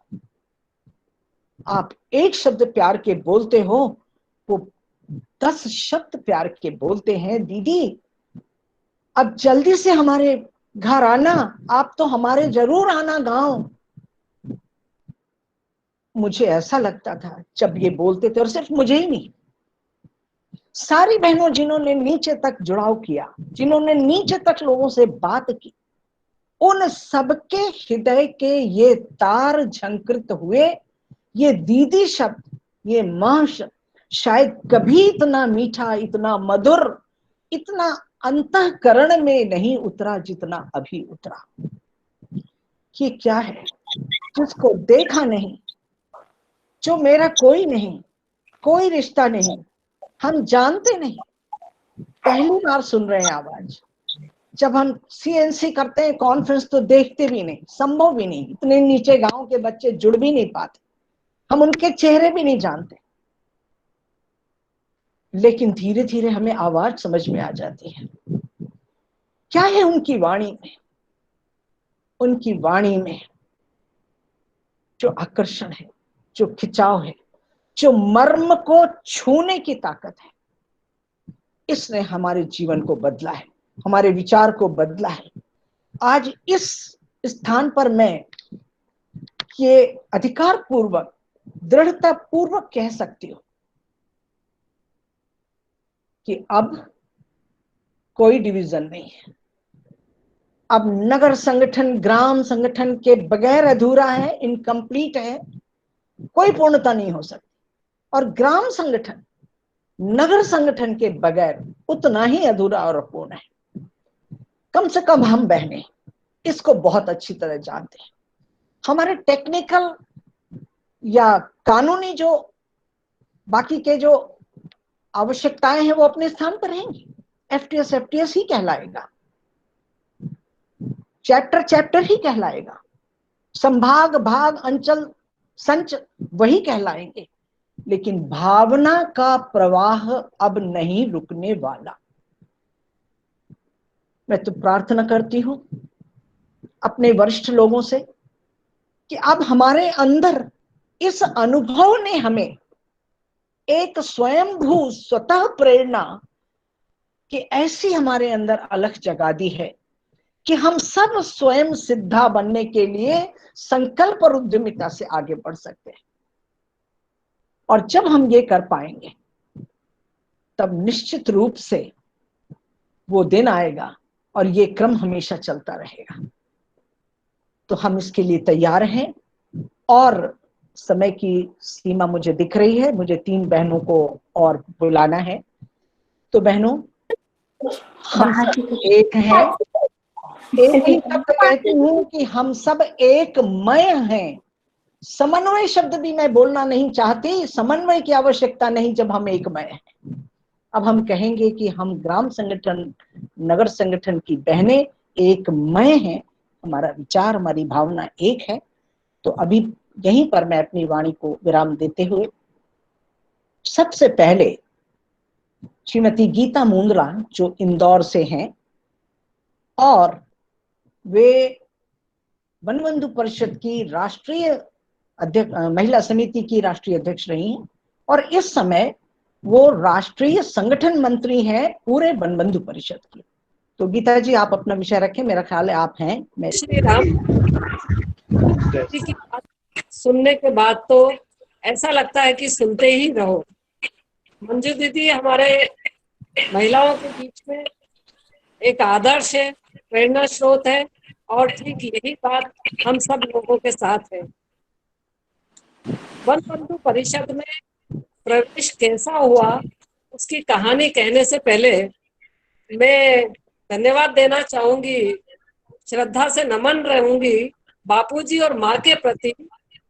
आप एक शब्द प्यार के बोलते हो, वो 10 शब्द प्यार के बोलते हैं। दीदी अब जल्दी से हमारे घर आना, आप तो हमारे जरूर आना गांव। मुझे ऐसा लगता था जब ये बोलते थे, और सिर्फ मुझे ही नहीं, सारी बहनों जिन्होंने नीचे तक जुड़ाव किया, जिन्होंने नीचे तक लोगों से बात की, उन सबके हृदय के ये तार झंकृत हुए। ये दीदी शब्द, ये मां शब्द शायद कभी इतना मीठा, इतना मधुर, इतना अंतःकरण में नहीं उतरा जितना अभी उतरा। ये क्या है? जिसको देखा नहीं, जो मेरा कोई नहीं, कोई रिश्ता नहीं, हम जानते नहीं, पहली बार सुन रहे हैं आवाज। जब हम सीएनसी करते हैं कॉन्फ्रेंस, तो देखते भी नहीं, संभव भी नहीं, इतने नीचे गांव के बच्चे जुड़ भी नहीं पाते, हम उनके चेहरे भी नहीं जानते। लेकिन धीरे धीरे हमें आवाज समझ में आ जाती है। क्या है उनकी वाणी में? उनकी वाणी में जो आकर्षण है, जो खिंचाव है, जो मर्म को छूने की ताकत है, इसने हमारे जीवन को बदला है, हमारे विचार को बदला है। आज इस स्थान पर मैं ये अधिकार पूर्वक, दृढ़ता पूर्वक कह सकती हूं कि अब कोई डिवीजन नहीं है। अब नगर संगठन ग्राम संगठन के बगैर अधूरा है, इनकम्प्लीट है, कोई पूर्णता नहीं हो सकती। और ग्राम संगठन नगर संगठन के बगैर उतना ही अधूरा और अपूर्ण है। कम से कम हम बहनें इसको बहुत अच्छी तरह जानते हैं। हमारे टेक्निकल या कानूनी जो बाकी के जो आवश्यकताएं हैं वो अपने स्थान पर रहेंगी। एफटीएस ही कहलाएगा, चैप्टर ही कहलाएगा, संभाग भाग अंचल संच वही कहलाएंगे। लेकिन भावना का प्रवाह अब नहीं रुकने वाला। मैं तो प्रार्थना करती हूं अपने वरिष्ठ लोगों से कि अब हमारे अंदर इस अनुभव ने हमें एक स्वयंभू स्वतः प्रेरणा कि ऐसी हमारे अंदर अलख जगा दी है कि हम सब स्वयं सिद्धा बनने के लिए संकल्प और उद्यमिता से आगे बढ़ सकते हैं। और जब हम ये कर पाएंगे, तब निश्चित रूप से वो दिन आएगा और ये क्रम हमेशा चलता रहेगा। तो हम इसके लिए तैयार हैं और समय की सीमा मुझे दिख रही है, मुझे 3 बहनों को और बुलाना है। तो बहनों, हम सब एक हैं। एक ही शब्द कहती हूँ कि हम सब एक मय हैं। समन्वय शब्द भी मैं बोलना नहीं चाहती, समन्वय की आवश्यकता नहीं जब हम एक मय हैं। अब हम कहेंगे कि हम ग्राम संगठन, नगर संगठन की बहनें एक मय हैं, हमारा विचार, हमारी भावना एक है। तो अभी यहीं पर मैं अपनी वाणी को विराम देते हुए सबसे पहले श्रीमती गीता मुंद्रा, जो इंदौर से हैं और वे वनबंधु परिषद की राष्ट्रीय अध्यक्ष, महिला समिति की राष्ट्रीय अध्यक्ष रही हैं, और इस समय वो राष्ट्रीय संगठन मंत्री हैं पूरे वनबंधु परिषद की। तो गीता जी, आप अपना विषय रखें, मेरा ख्याल है आप हैं। मैं श्री राम जी की बात सुनने के बाद तो ऐसा लगता है कि सुनते ही रहो। मंजू दीदी हमारे महिलाओं के बीच में एक आदर्श है, प्रेरणा स्रोत है, और ठीक यही बात हम सब लोगों के साथ है। वनबंधु परिषद में प्रवेश कैसा हुआ, उसकी कहानी कहने से पहले मैं धन्यवाद देना चाहूंगी, श्रद्धा से नमन रहूंगी बापूजी और माँ के प्रति,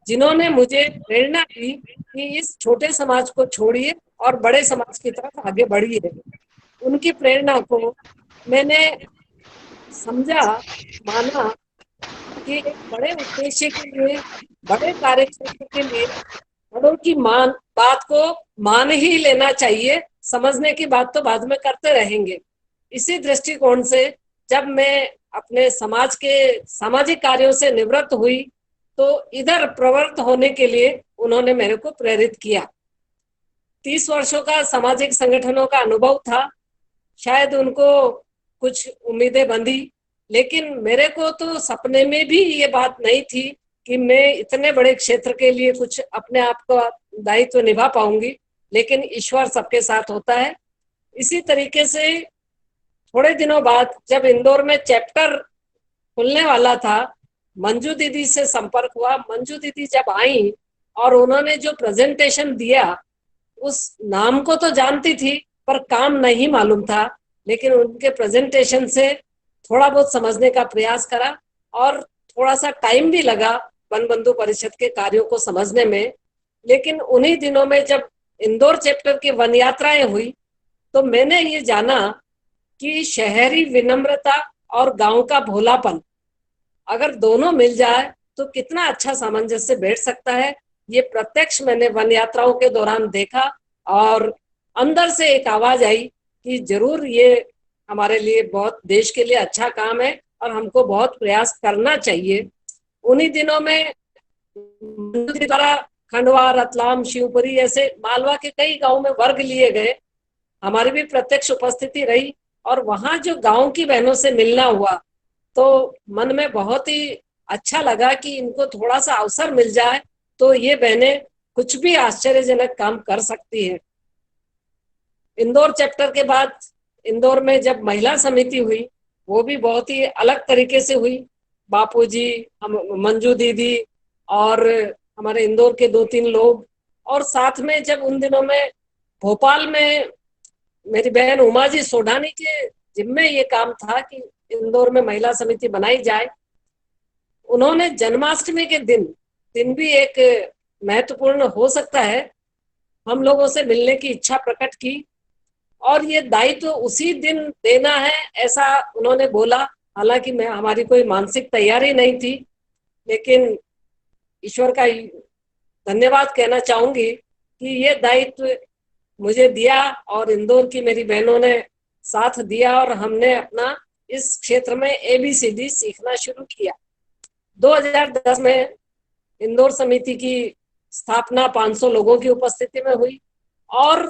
जिन्होंने मुझे प्रेरणा दी कि इस छोटे समाज को छोड़िए और बड़े समाज की तरफ आगे बढ़िए। उनकी प्रेरणा को मैंने समझा, माना कि एक बड़े उद्देश्य के लिए, बड़े कार्य क्षेत्र के लिए बड़ों की बात को मान ही लेना चाहिए। समझने की बात तो बाद में करते रहेंगे। इसी दृष्टिकोण से जब मैं अपने समाज के सामाजिक कार्यों से निवृत्त हुई तो इधर प्रवृत्त होने के लिए उन्होंने मेरे को प्रेरित किया। 30 वर्षों का सामाजिक संगठनों का अनुभव था, शायद उनको कुछ उम्मीदें बंधी, लेकिन मेरे को तो सपने में भी ये बात नहीं थी कि मैं इतने बड़े क्षेत्र के लिए कुछ अपने आप का दायित्व निभा पाऊंगी, लेकिन ईश्वर सबके साथ होता है। इसी तरीके से थोड़े दिनों बाद जब इंदौर में चैप्टर खुलने वाला था, मंजू दीदी से संपर्क हुआ। मंजू दीदी जब आई और उन्होंने जो प्रेजेंटेशन दिया, उस नाम को तो जानती थी पर काम नहीं मालूम था, लेकिन उनके प्रेजेंटेशन से थोड़ा बहुत समझने का प्रयास करा और थोड़ा सा टाइम भी लगा वनबंधु परिषद के कार्यों को समझने में। लेकिन उन्हीं दिनों में जब इंदौर चैप्टर की वन यात्राएं हुई तो मैंने ये जाना कि शहरी विनम्रता और गांव का भोलापन अगर दोनों मिल जाए तो कितना अच्छा सामंजस्य बैठ सकता है। ये प्रत्यक्ष मैंने वन यात्राओं के दौरान देखा और अंदर से एक आवाज आई कि जरूर ये हमारे लिए बहुत, देश के लिए अच्छा काम है और हमको बहुत प्रयास करना चाहिए। उन्हीं दिनों में द्वारा खंडवा, रतलाम, शिवपुरी ऐसे मालवा के कई गांव में वर्ग लिए गए, हमारी भी प्रत्यक्ष उपस्थिति रही और वहां जो गांव की बहनों से मिलना हुआ तो मन में बहुत ही अच्छा लगा कि इनको थोड़ा सा अवसर मिल जाए तो ये बहनें कुछ भी आश्चर्यजनक काम कर सकती है। इंदौर चैप्टर के बाद इंदौर में जब महिला समिति हुई, वो भी बहुत ही अलग तरीके से हुई। बापूजी, मंजू दीदी और हमारे इंदौर के 2-3 लोग, और साथ में जब उन दिनों में भोपाल में मेरी बहन उमा जी सोडानी के जिम्मे ये काम था कि इंदौर में महिला समिति बनाई जाए। उन्होंने जन्माष्टमी के दिन भी एक महत्वपूर्ण हो सकता है, हम लोगों से मिलने की इच्छा प्रकट की और ये दायित्व उसी दिन देना है ऐसा उन्होंने बोला। हालांकि हमारी कोई मानसिक तैयारी नहीं थी, लेकिन ईश्वर का धन्यवाद कहना चाहूंगी कि ये दायित्व मुझे दिया और इंदौर की मेरी बहनों ने साथ दिया और हमने अपना इस क्षेत्र में ABCD सीखना शुरू किया। 2010 में इंदौर समिति की स्थापना 500 लोगों की उपस्थिति में हुई और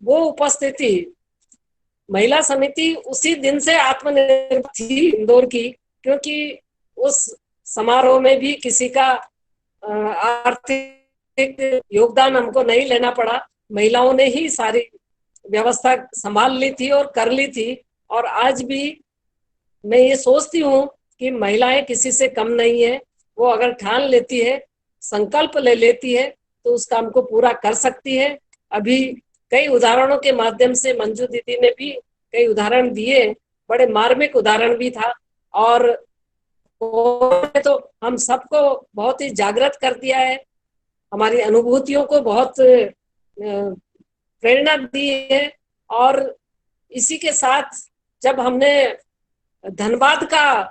वो उपस्थिति महिला समिति उसी दिन से आत्मनिर्भर थी इंदौर की, क्योंकि उस समारोह में भी किसी का आर्थिक योगदान हमको नहीं लेना पड़ा। महिलाओं ने ही सारी व्यवस्था संभाल ली थी और कर ली थी। और आज भी मैं ये सोचती हूँ कि महिलाएं किसी से कम नहीं है। वो अगर ठान लेती है संकल्प ले लेती है तो उस काम को पूरा कर सकती है। अभी कई उदाहरणों के माध्यम से मंजू दीदी ने भी कई उदाहरण दिए, बड़े मार्मिक उदाहरण भी था, और तो हम सबको बहुत ही जागृत कर दिया है, हमारी अनुभूतियों को बहुत प्रेरणा दी है। और इसी के साथ जब हमने धनबाद का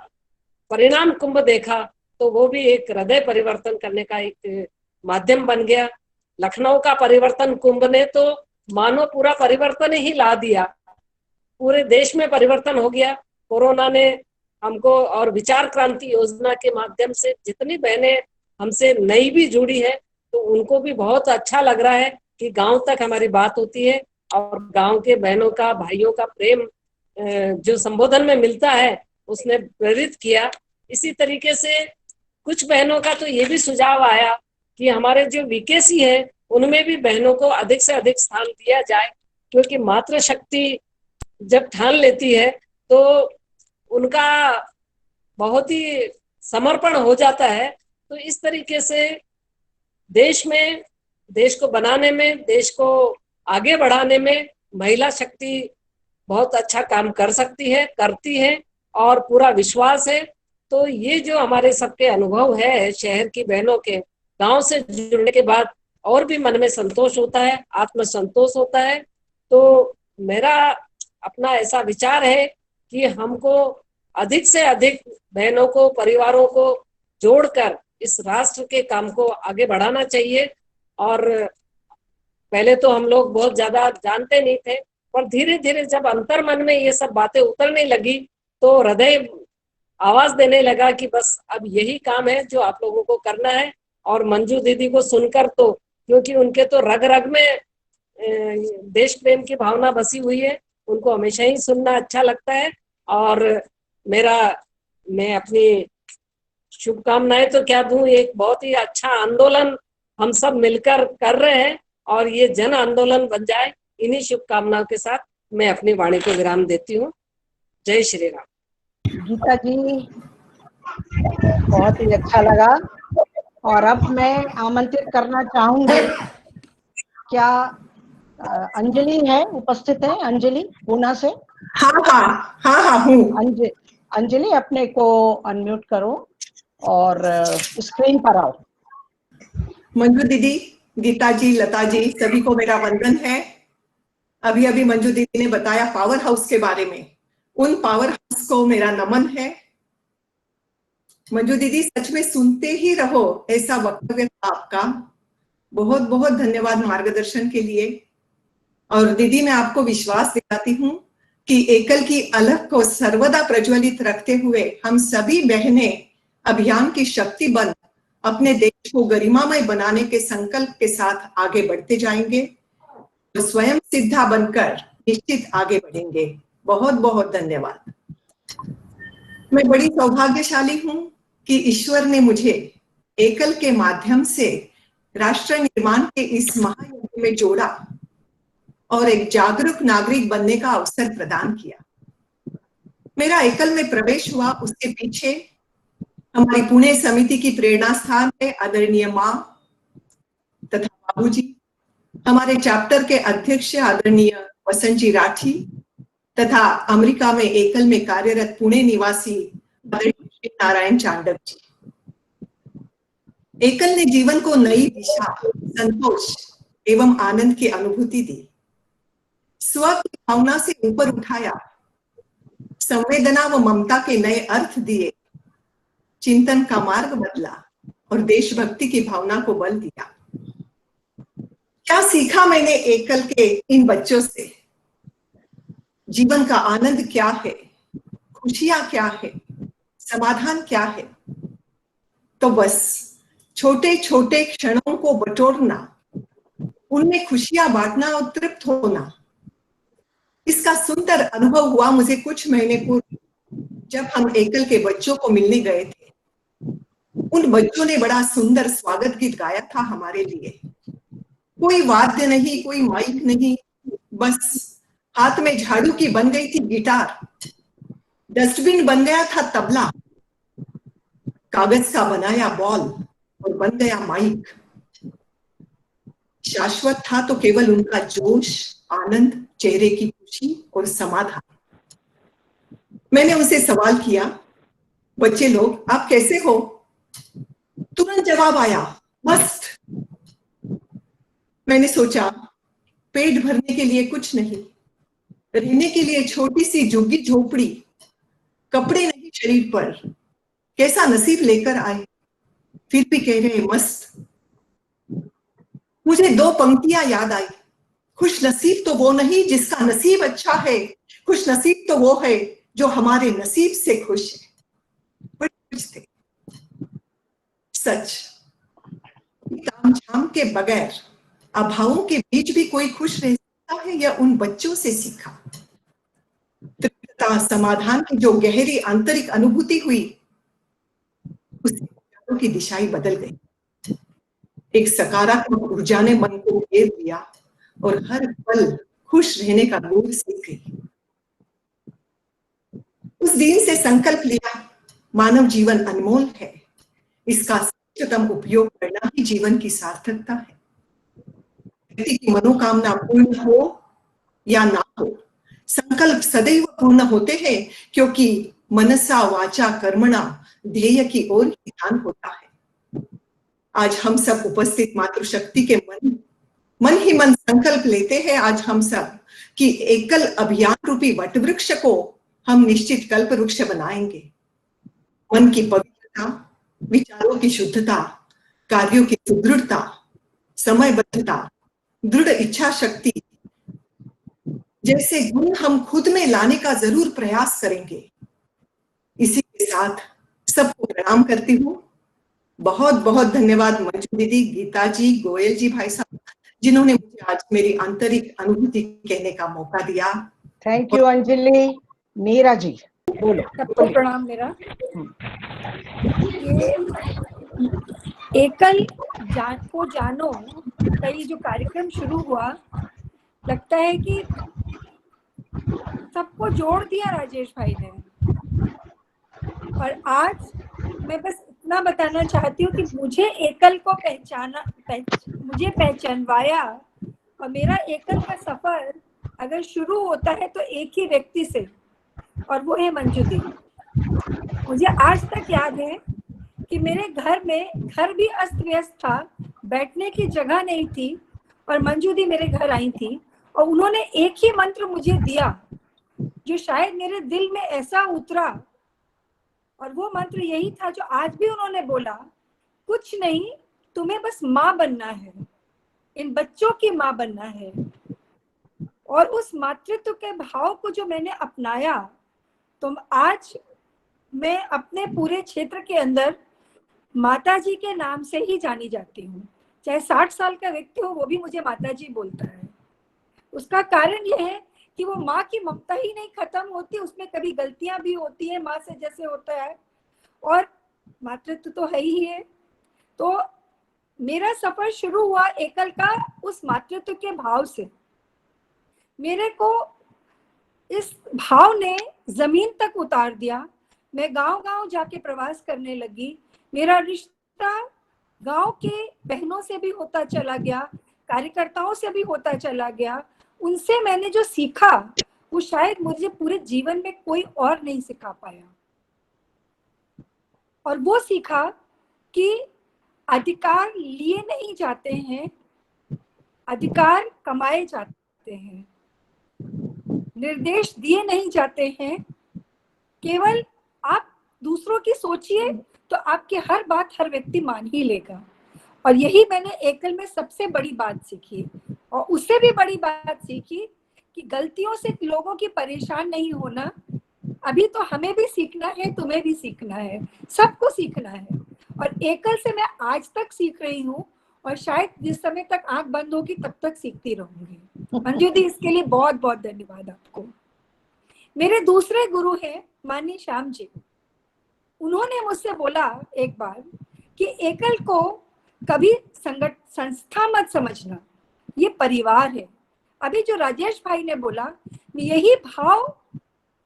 परिणाम कुंभ देखा तो वो भी एक हृदय परिवर्तन करने का एक माध्यम बन गया। लखनऊ का परिवर्तन कुंभ ने तो मानो पूरा परिवर्तन ही ला दिया, पूरे देश में परिवर्तन हो गया। कोरोना ने हमको और विचार क्रांति योजना के माध्यम से जितनी बहनें हमसे नई भी जुड़ी है तो उनको भी बहुत अच्छा लग रहा है कि गांव तक हमारी बात होती है और गांव के बहनों का, भाइयों का प्रेम जो संबोधन में मिलता है उसने प्रेरित किया। इसी तरीके से कुछ बहनों का तो ये भी सुझाव आया कि हमारे जो वीकेसी है उनमें भी बहनों को अधिक से अधिक स्थान दिया जाए, क्योंकि मातृशक्ति जब ठान लेती है तो उनका बहुत ही समर्पण हो जाता है। तो इस तरीके से देश में, देश को बनाने में, देश को आगे बढ़ाने में महिला शक्ति बहुत अच्छा काम कर सकती है, करती है और पूरा विश्वास है। तो ये जो हमारे सबके अनुभव है शहर की बहनों के, गांव से जुड़ने के बाद और भी मन में संतोष होता है, आत्मसंतोष होता है। तो मेरा अपना ऐसा विचार है कि हमको अधिक से अधिक बहनों को, परिवारों को जोड़कर इस राष्ट्र के काम को आगे बढ़ाना चाहिए। और पहले तो हम लोग बहुत ज्यादा जानते नहीं थे, पर धीरे धीरे जब अंतर मन में ये सब बातें उतरने लगी तो हृदय आवाज देने लगा कि बस अब यही काम है जो आप लोगों को करना है। और मंजू दीदी को सुनकर तो, क्योंकि उनके तो रग रग में देश प्रेम की भावना बसी हुई है, उनको हमेशा ही सुनना अच्छा लगता है। और मैं अपनी शुभकामनाएं तो क्या दूं, एक बहुत ही अच्छा आंदोलन हम सब मिलकर कर रहे हैं और ये जन आंदोलन बन जाए। इन्हीं शुभकामनाओं के साथ मैं अपनी वाणी को विराम देती हूँ। जय श्री राम। गीता जी, बहुत ही अच्छा लगा। और अब मैं आमंत्रित करना चाहूंगी, क्या अंजलि है, उपस्थित है? अंजलि पूना से। हाँ हूँ। अंजलि अपने को अनम्यूट करो और स्क्रीन पर आओ। मंजू दीदी, गीता जी, लता जी, सभी को मेरा वंदन है। अभी अभी मंजू दीदी ने बताया पावर हाउस के बारे में, उन पावर हाउस को मेरा नमन है। मंजू दीदी, सच में सुनते ही रहो ऐसा वक्तव्य था आपका। बहुत बहुत धन्यवाद मार्गदर्शन के लिए। और दीदी, मैं आपको विश्वास दिलाती हूँ कि एकल की अलख को सर्वदा प्रज्वलित रखते हुए हम सभी बहनें अभियान की शक्ति बन अपने देश को गरिमामय बनाने के संकल्प के साथ आगे बढ़ते जाएंगे और स्वयं सिद्धा बनकर निश्चित आगे बढ़ेंगे। बहुत बहुत धन्यवाद। मैं बड़ी सौभाग्यशाली हूँ कि ईश्वर ने मुझे एकल के माध्यम से राष्ट्र निर्माण के इस महायुद्ध में जोड़ा और एक जागरूक नागरिक बनने का अवसर प्रदान किया। मेरा एकल में प्रवेश हुआ, उसके पीछे हमारी पुणे समिति की प्रेरणा स्थान है आदरणीय माँ तथा बाबूजी, हमारे चैप्टर के अध्यक्ष आदरणीय वसंत जी राठी तथा अमेरिका में एकल में कार्यरत पुणे निवासी आदरणीय नारायण चांडक जी। एकल ने जीवन को नई दिशा, संतोष एवं आनंद की अनुभूति दी, स्व की भावना से ऊपर उठाया, संवेदना व ममता के नए अर्थ दिए, चिंतन का मार्ग बदला और देशभक्ति की भावना को बल दिया। क्या सीखा मैंने एकल के इन बच्चों से? जीवन का आनंद क्या है, खुशियां क्या है, समाधान क्या है? तो बस छोटे छोटे क्षणों को बटोरना, उनमें खुशियां बांटना और तृप्त होना, इसका सुंदर अनुभव हुआ मुझे कुछ महीने पूर्व जब हम एकल के बच्चों को मिलने गए थे। उन बच्चों ने बड़ा सुंदर स्वागत गीत गाया था हमारे लिए। कोई वाद्य नहीं, कोई माइक नहीं, बस हाथ में झाड़ू की बन गई थी गिटार, डस्टबिन बन गया था तबला, कागज का बनाया बॉल और बन गया माइक। शाश्वत था तो केवल उनका जोश, आनंद, चेहरे की खुशी और समाधान। मैंने उनसे सवाल किया, बच्चे लोग आप कैसे हो? तुरंत जवाब आया, मस्त। मैंने सोचा, पेट भरने के लिए कुछ नहीं, रहने के लिए छोटी सी झुग्गी झोपड़ी, कपड़े नहीं शरीर पर, कैसा नसीब लेकर आए, फिर भी कह रहे मस्त। मुझे 2 पंक्तियां याद आई, खुश नसीब तो वो नहीं जिसका नसीब अच्छा है, खुश नसीब तो वो है जो हमारे नसीब से खुश है। बड़े खुश थे। सच, ताम झाम के बगैर अभावों के बीच भी कोई खुश रह सकता है, यह उन बच्चों से सीखा। तृप्तता, समाधान की जो गहरी आंतरिक अनुभूति हुई, उससे की दिशा ही बदल गई। एक सकारात्मक ऊर्जा ने मन को घेर लिया और हर पल खुश रहने का गुण सीख गई। उस दिन से संकल्प लिया, मानव जीवन अनमोल है, इसका सर्वोत्तम उपयोग करना ही जीवन की सार्थकता है। व्यक्ति की मनोकामना पूर्ण हो या ना हो, संकल्प सदैव पूर्ण होते हैं, क्योंकि मनसा वाचा कर्मणा ध्येय की ओर ही ध्यान होता है। आज हम सब उपस्थित मातृशक्ति के मन ही मन संकल्प लेते हैं आज हम सब कि एकल अभियान रूपी वटवृक्ष को हम निश्चित कल्प वृक्ष बनाएंगे। मन की पवित्रता, विचारों की शुद्धता, कार्यों की सुदृढ़ता, समयबद्धता, दृढ़ इच्छा शक्ति जैसे गुण हम खुद में लाने का जरूर प्रयास करेंगे। इसी के साथ सबको प्रणाम करती हूँ। बहुत बहुत धन्यवाद मंजू दीदी, गीता जी, गोयल जी, भाई साहब, जिन्होंने मुझे आज मेरी आंतरिक अनुभूति कहने का मौका दिया। Thank you Anjali. मीरा जी बोलो। सबको प्रणाम मेरा। ये एकल को जानो का ये जो कार्यक्रम शुरू हुआ, लगता है कि सबको जोड़ दिया राजेश भाई ने। और आज मैं बस इतना बताना चाहती हूँ कि मुझे एकल को मुझे पहचानवाया, और मेरा एकल का सफर अगर शुरू होता है तो एक ही व्यक्ति से, और वो है मंजू दी। मुझे आज तक याद है कि मेरे घर भी अस्त व्यस्त था, बैठने की जगह नहीं थी, और मंजू दी मेरे घर आई थी और उन्होंने एक ही मंत्र मुझे दिया जो शायद मेरे दिल में ऐसा उतरा, और वो मंत्र यही था जो आज भी उन्होंने बोला, कुछ नहीं, तुम्हें बस माँ बनना है, इन बच्चों की माँ बनना है। और उस मातृत्व के भाव को जो मैंने अपनाया, तो आज मैं अपने पूरे क्षेत्र के अंदर माता जी के नाम से ही जानी जाती हूँ। चाहे 60 साल का व्यक्ति हो, वो भी मुझे माता जी बोलता है। उसका कारण यह है कि वो माँ की ममता ही नहीं खत्म होती, उसमें कभी गलतियां भी होती है, माँ से जैसे होता है, और मातृत्व तो है ही है। तो मेरा सफर शुरू हुआ एकल का उस मातृत्व के भाव से। मेरे को इस भाव ने जमीन तक उतार दिया। मैं गांव-गांव जाके प्रवास करने लगी। मेरा रिश्ता गांव के बहनों से भी होता चला गया, कार्यकर्ताओं से भी होता चला गया। उनसे मैंने जो सीखा वो शायद मुझे पूरे जीवन में कोई और नहीं सिखा पाया। और वो सीखा कि अधिकार लिए नहीं जाते हैं, अधिकार कमाए जाते हैं। निर्देश दिए नहीं जाते हैं, केवल आप दूसरों की सोचिए तो आपकी हर बात हर व्यक्ति मान ही लेगा। और यही मैंने एकल में सबसे बड़ी बात सीखी। और उससे भी बड़ी बात सीखी कि गलतियों से लोगों की परेशान नहीं होना। अभी तो हमें भी सीखना है, तुम्हें भी सीखना है, सबको सीखना है। और एकल से मैं आज तक सीख रही हूँ, और शायद जिस समय तक आंख बंद होगी तब तक सीखती रहूंगी। मंजू दी, इसके लिए बहुत बहुत धन्यवाद आपको। मेरे दूसरे गुरु हैं माननीय श्याम जी। उन्होंने मुझसे बोला एक बार कि एकल को कभी संस्था मत समझना, ये परिवार है। अभी जो राजेश भाई ने बोला, यही भाव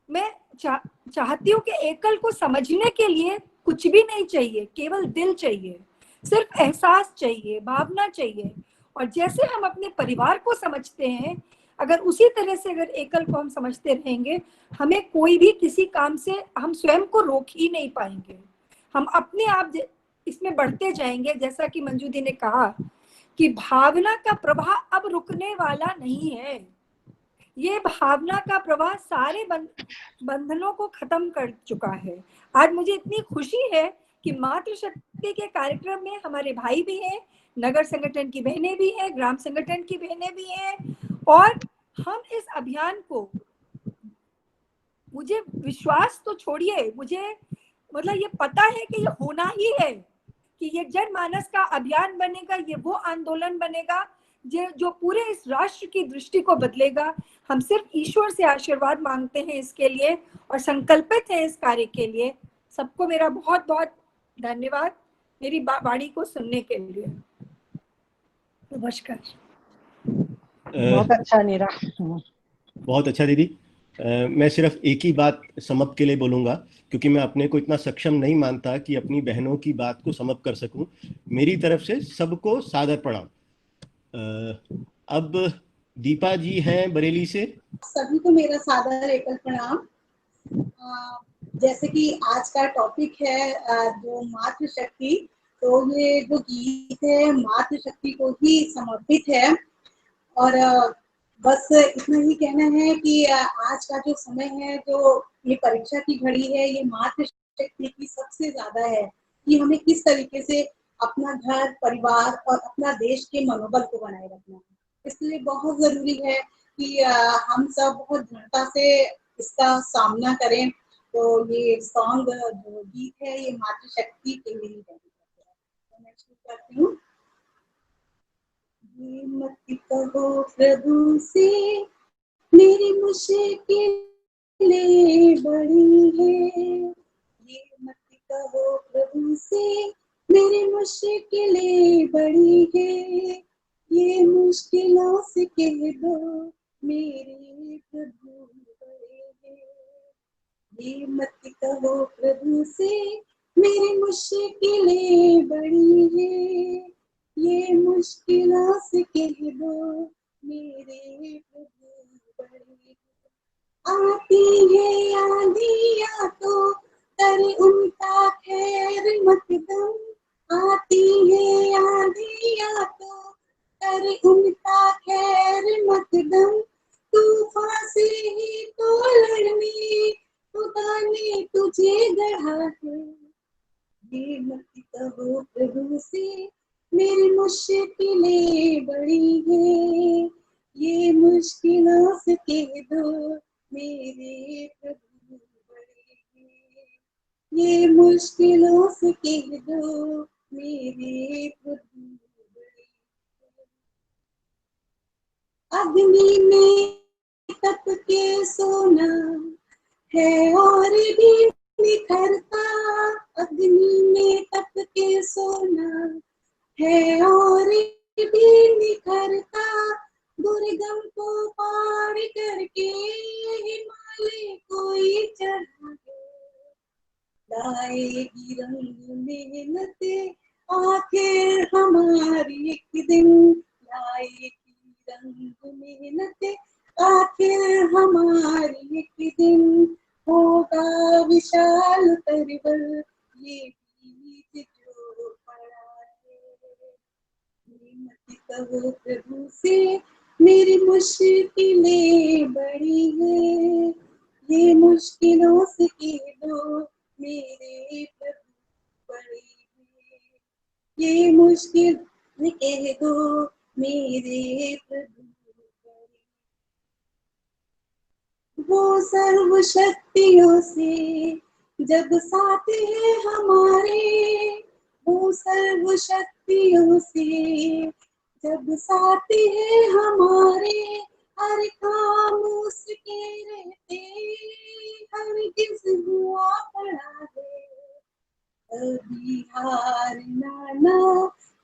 मैं चाहती हूँ कि एकल को समझने के लिए कुछ भी नहीं चाहिए, केवल दिल चाहिए। सिर्फ एहसास चाहिए, भावना चाहिए। और जैसे हम अपने परिवार को समझते हैं, अगर उसी तरह से अगर एकल को हम समझते रहेंगे, हमें कोई भी किसी काम से हम स्वयं को रोक ही नहीं पाएंगे। हम अपने आप इसमें बढ़ते जाएंगे। जैसा कि मंजू दी ने कहा कि भावना का प्रवाह अब रुकने वाला नहीं है। ये भावना का प्रवाह सारे बंधनों को खत्म कर चुका है। आज मुझे इतनी खुशी है कि मातृशक्ति के कार्यक्रम में हमारे भाई भी हैं, नगर संगठन की बहनें भी हैं, ग्राम संगठन की बहनें भी हैं, और हम इस अभियान को, मुझे विश्वास तो छोड़िए, मुझे मतलब ये पता है कि ये होना ही है, कि ये जनमानस का अभियान बनेगा, ये वो आंदोलन बनेगा जो पूरे इस राष्ट्र की दृष्टि को बदलेगा। हम सिर्फ ईश्वर से आशीर्वाद मांगते हैं इसके लिए और संकल्पित हैं इस कार्य के लिए। सबको मेरा बहुत बहुत धन्यवाद मेरी वाणी को सुनने के लिए। नमस्कार। बहुत अच्छा नीरा। बहुत अच्छा दीदी। मैं सिर्फ एक ही बात समअप के लिए बोलूंगा, क्योंकि मैं अपने को इतना सक्षम नहीं मानता कि अपनी बहनों की बात को समअप कर सकूं। मेरी तरफ से सबको सादर प्रणाम। अब दीपा जी हैं बरेली से। सभी को मेरा सादर एकल प्रणाम। जैसे कि आज का टॉपिक है जो मातृशक्ति, तो ये जो गीत है मातृशक्ति को ही समर्पित है। और बस इतना ही कहना है कि आज का जो समय है, जो ये परीक्षा की घड़ी है, ये मातृशक्ति की सबसे ज्यादा है कि हमें किस तरीके से अपना घर, परिवार और अपना देश के मनोबल को बनाए रखना है। इसलिए बहुत जरूरी है कि हम सब बहुत दृढ़ता से इसका सामना करें। तो ये सॉन्ग जो गीत है ये मातृशक्ति के लिए ही है। तो मैं शुरू करती हूँ। ये मत कहो प्रभु से मेरी मुश्किलें बड़ी है, ये मत कहो प्रभु से मेरी मुश्किलें बड़ी है, ये मुश्किलों से कह दो मेरे प्रभु बड़े हैं। ये मत कहो प्रभु से मेरी मुश्किलें बड़ी है, ये मुश्किलों से कह दो मेरे प्रभु बड़े हैं। आती है आंधियाँ तो करे उनका खैर मकदम, आती है आंधियाँ तो करे उनका खैर मकदम, तूफान से ही तो लड़ने खुदा ने तुझे गढ़ा है। ये मत कहो प्रभु से मेरी मुश्किलें बड़ी है, ये मुश्किलों से कह दो मेरे प्रभु बड़े हैं, ये मुश्किलों से कह दो मेरे प्रभु बड़े हैं। अग्नि में तप के सोना है और भी निखरता, अग्नि में तप के सोना है और भी निखरता, दुर्गम को पार करके हिमालय कोई चढ़ा है। लाएगी रंग मेहनत आखिर हमारी एक दिन, लाएगी रंग मेहनत आखिर हमारी एक दिन, होगा विशाल तरवल ये बीज जो पड़ा है। मत कहो प्रभु से मेरी मुश्किलें बड़ी है, ये मुश्किलों से कह दो मेरे प्रभु बड़े हैं, ये मुश्किल से कह दो मेरे प्रभु बड़े। वो सर्वशक्तियों से जब साथ है हमारे, वो सर्वशक्तियों से जब साथ है हमारे, हर काम उसके रहते हर किस हुआ पड़ा है। अभी हारना ना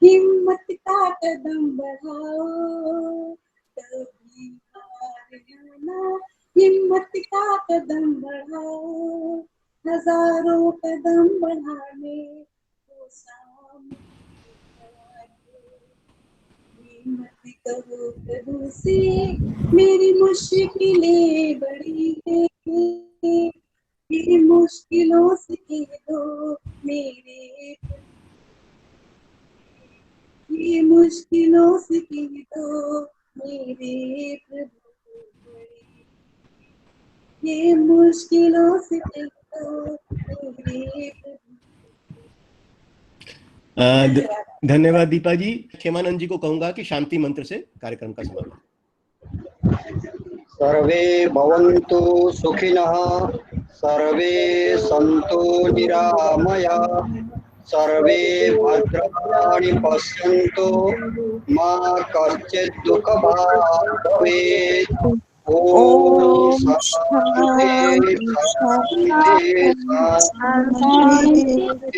हिम्मत का कदम बढ़ाओ, कभी हारना ना हिम्मत का कदम बढ़ाओ, हजारों कदम बढ़ाने को सामने मत कहो प्रभु से मेरी मुश्किलें बड़ी है, ये मुश्किलों से कह दो मेरे, ये मुश्किलों से कह दो मेरे प्रभु, ये मुश्किलों से कह दो मेरे प्रभु। धन्यवाद दीपा जी। खेमानंद जी को कहूंगा कि शांति मंत्र से कार्यक्रम का समापन। सर्वे भवन्तु सुखिनः, सर्वे सन्तु निरामया, सर्वे भद्राणि पश्यन्तु, मा कश्चित् दुःखभाग् भवेत्। ओम शांति शांति शांति।